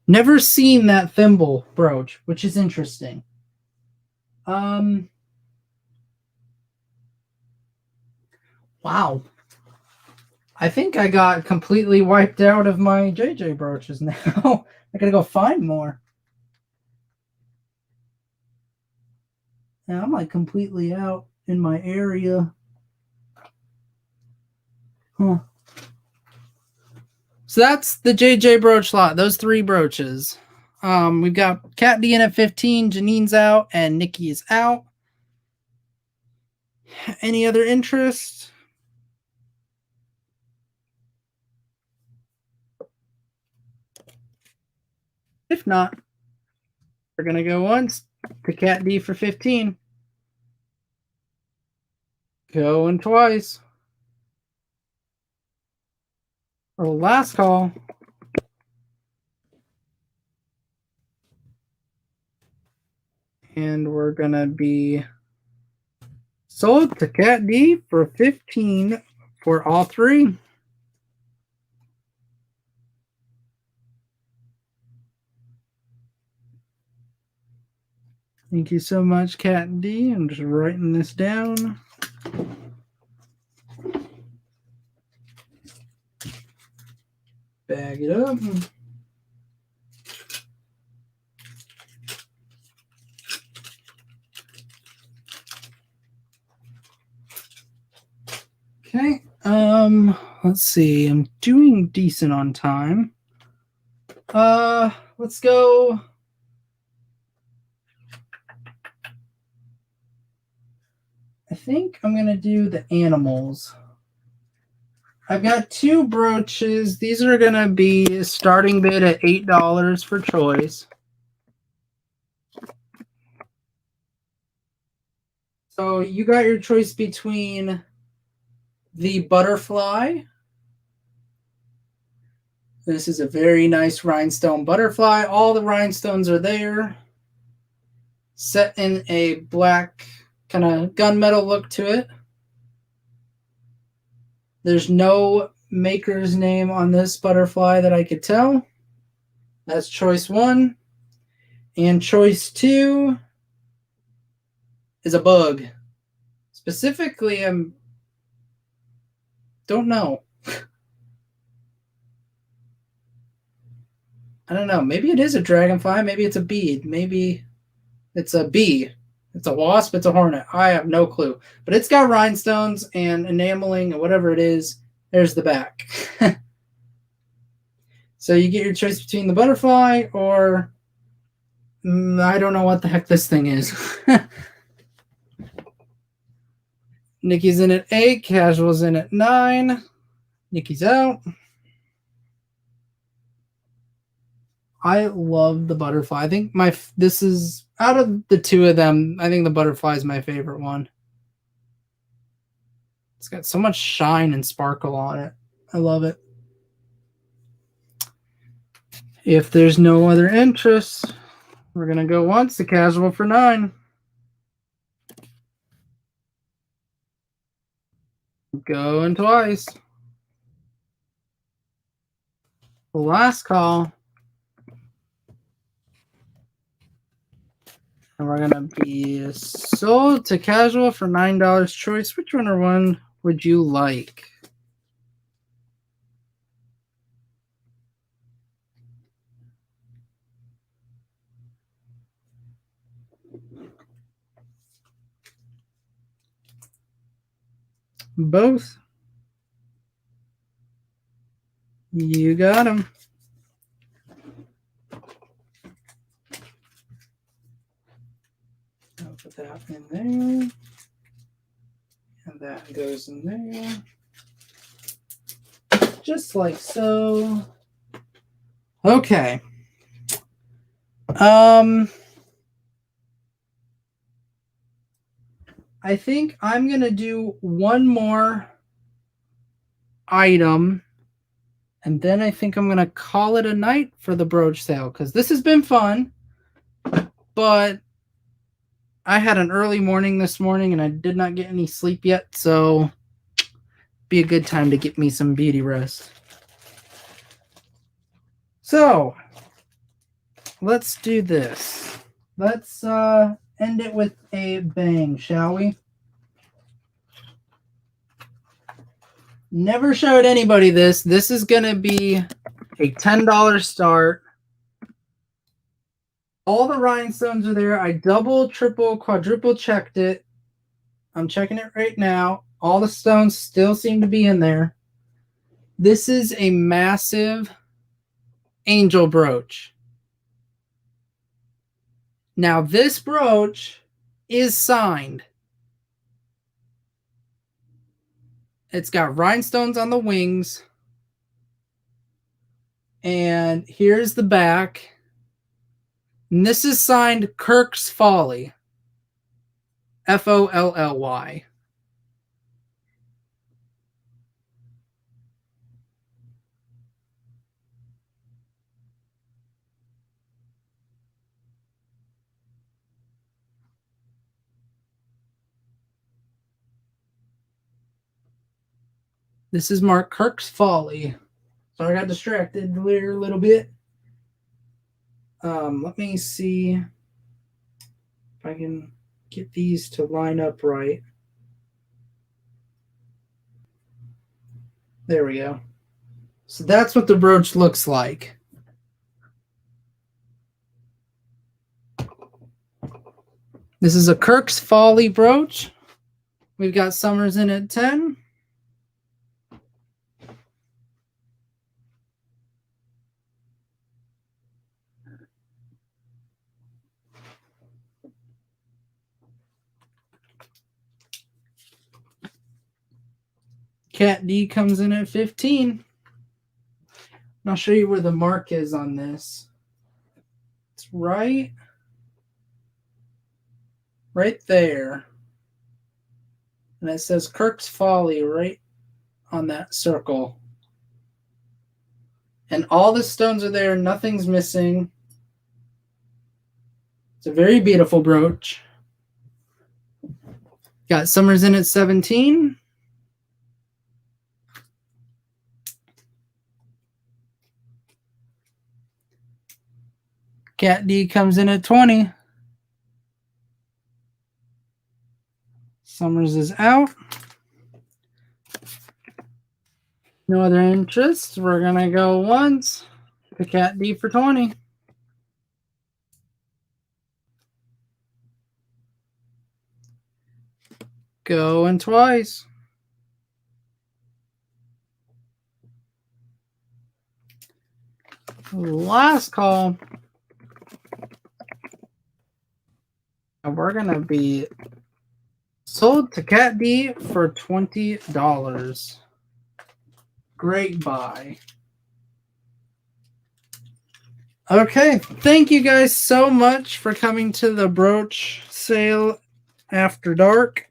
Never seen that thimble brooch, which is interesting. Wow. I think I got completely wiped out of my JJ brooches now. I gotta go find more. Now I'm like completely out in my area. Huh. So that's the JJ brooch lot, those 3 brooches. We've got Cat D in at 15, Janine's out, and Nikki is out. Any other interest? If not, we're going to go once to Cat D for 15. Going twice. Or last call. And we're going to be sold to Cat D for 15 for all 3. Thank you so much, Cat D. I'm just writing this down. Bag it up. Okay. Let's see. I'm doing decent on time. Let's go. I think I'm going to do the animals. I've got 2 brooches. These are going to be starting bid at $8 for choice. So you got your choice between the butterfly. This is a very nice rhinestone butterfly. All the rhinestones are there. Set in a black kind of gunmetal look to it. There's no maker's name on this butterfly that I could tell. That's choice 1. And choice 2 is a bug. Specifically, don't know. I don't know. Maybe it is a dragonfly. Maybe it's a bead. Maybe it's a bee. It's a wasp. It's a hornet. I have no clue. But it's got rhinestones and enameling and whatever it is. There's the back. So you get your choice between the butterfly or I don't know what the heck this thing is. Nikki's in at 8. Casual's in at 9. Nikki's out. I love the butterfly. I think this is out of the 2 of them. I think the butterfly is my favorite one. It's got so much shine and sparkle on it. I love it. If there's no other interest, we're gonna go once to casual for 9. Going twice. Last call. And we're going to be sold to casual for $9 choice. Which one or one would you like? Both. You got them. I'll put that in there. And that goes in there. Just like so. Okay. I think I'm going to do one more item. And then I think I'm going to call it a night for the brooch sale. Because this has been fun. But I had an early morning this morning. And I did not get any sleep yet. So be a good time to get me some beauty rest. So let's do this. Let's end it with a bang, shall we? Never showed anybody this. This is going to be a $10 start. All the rhinestones are there. I double, triple, quadruple checked it. I'm checking it right now. All the stones still seem to be in there. This is a massive angel brooch. Now, this brooch is signed. It's got rhinestones on the wings. And here's the back. And this is signed Kirk's Folly. Folly. This is Mark Kirk's Folly. So I got distracted there a little bit. Let me see if I can get these to line up right. There we go. So that's what the brooch looks like. This is a Kirk's Folly brooch. We've got Summers in at 10. Cat D comes in at 15. And I'll show you where the mark is on this. It's right there. And it says Kirk's Folly right on that circle. And all the stones are there. Nothing's missing. It's a very beautiful brooch. Got Summers in at 17. Cat D comes in at 20. Summers is out. No other interest. We're going to go once to Cat D for 20. Going twice. Last call. And we're going to be sold to Cat D for $20. Great buy. Okay, thank you guys so much for coming to the brooch sale after dark.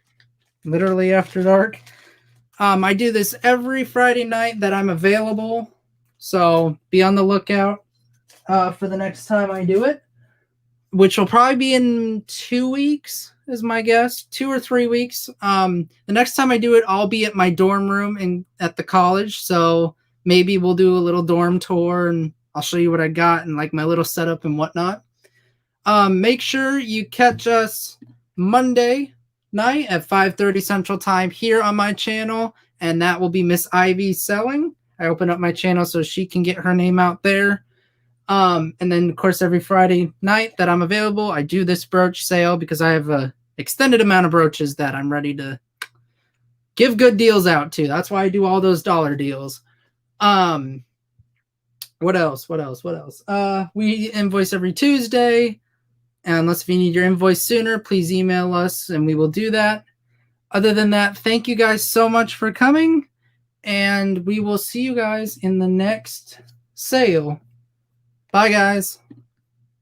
Literally after dark. I do this every Friday night that I'm available. So be on the lookout for the next time I do it, which will probably be in 2 weeks. is my guess. 2 or 3 weeks. The next time I do it, I'll be at my dorm room at the college. So maybe we'll do a little dorm tour and I'll show you what I got and like my little setup and whatnot. Make sure you catch us Monday night at 5:30 Central Time here on my channel, and that will be Miss Ivy selling. I open up my channel so she can get her name out there. And then of course every Friday night that I'm available, I do this brooch sale because I have a extended amount of brooches that I'm ready to give good deals out to. That's why I do all those dollar deals. What else? We invoice every Tuesday. Unless if you need your invoice sooner, please email us and we will do that. Other than that, thank you guys so much for coming. And we will see you guys in the next sale. Bye, guys.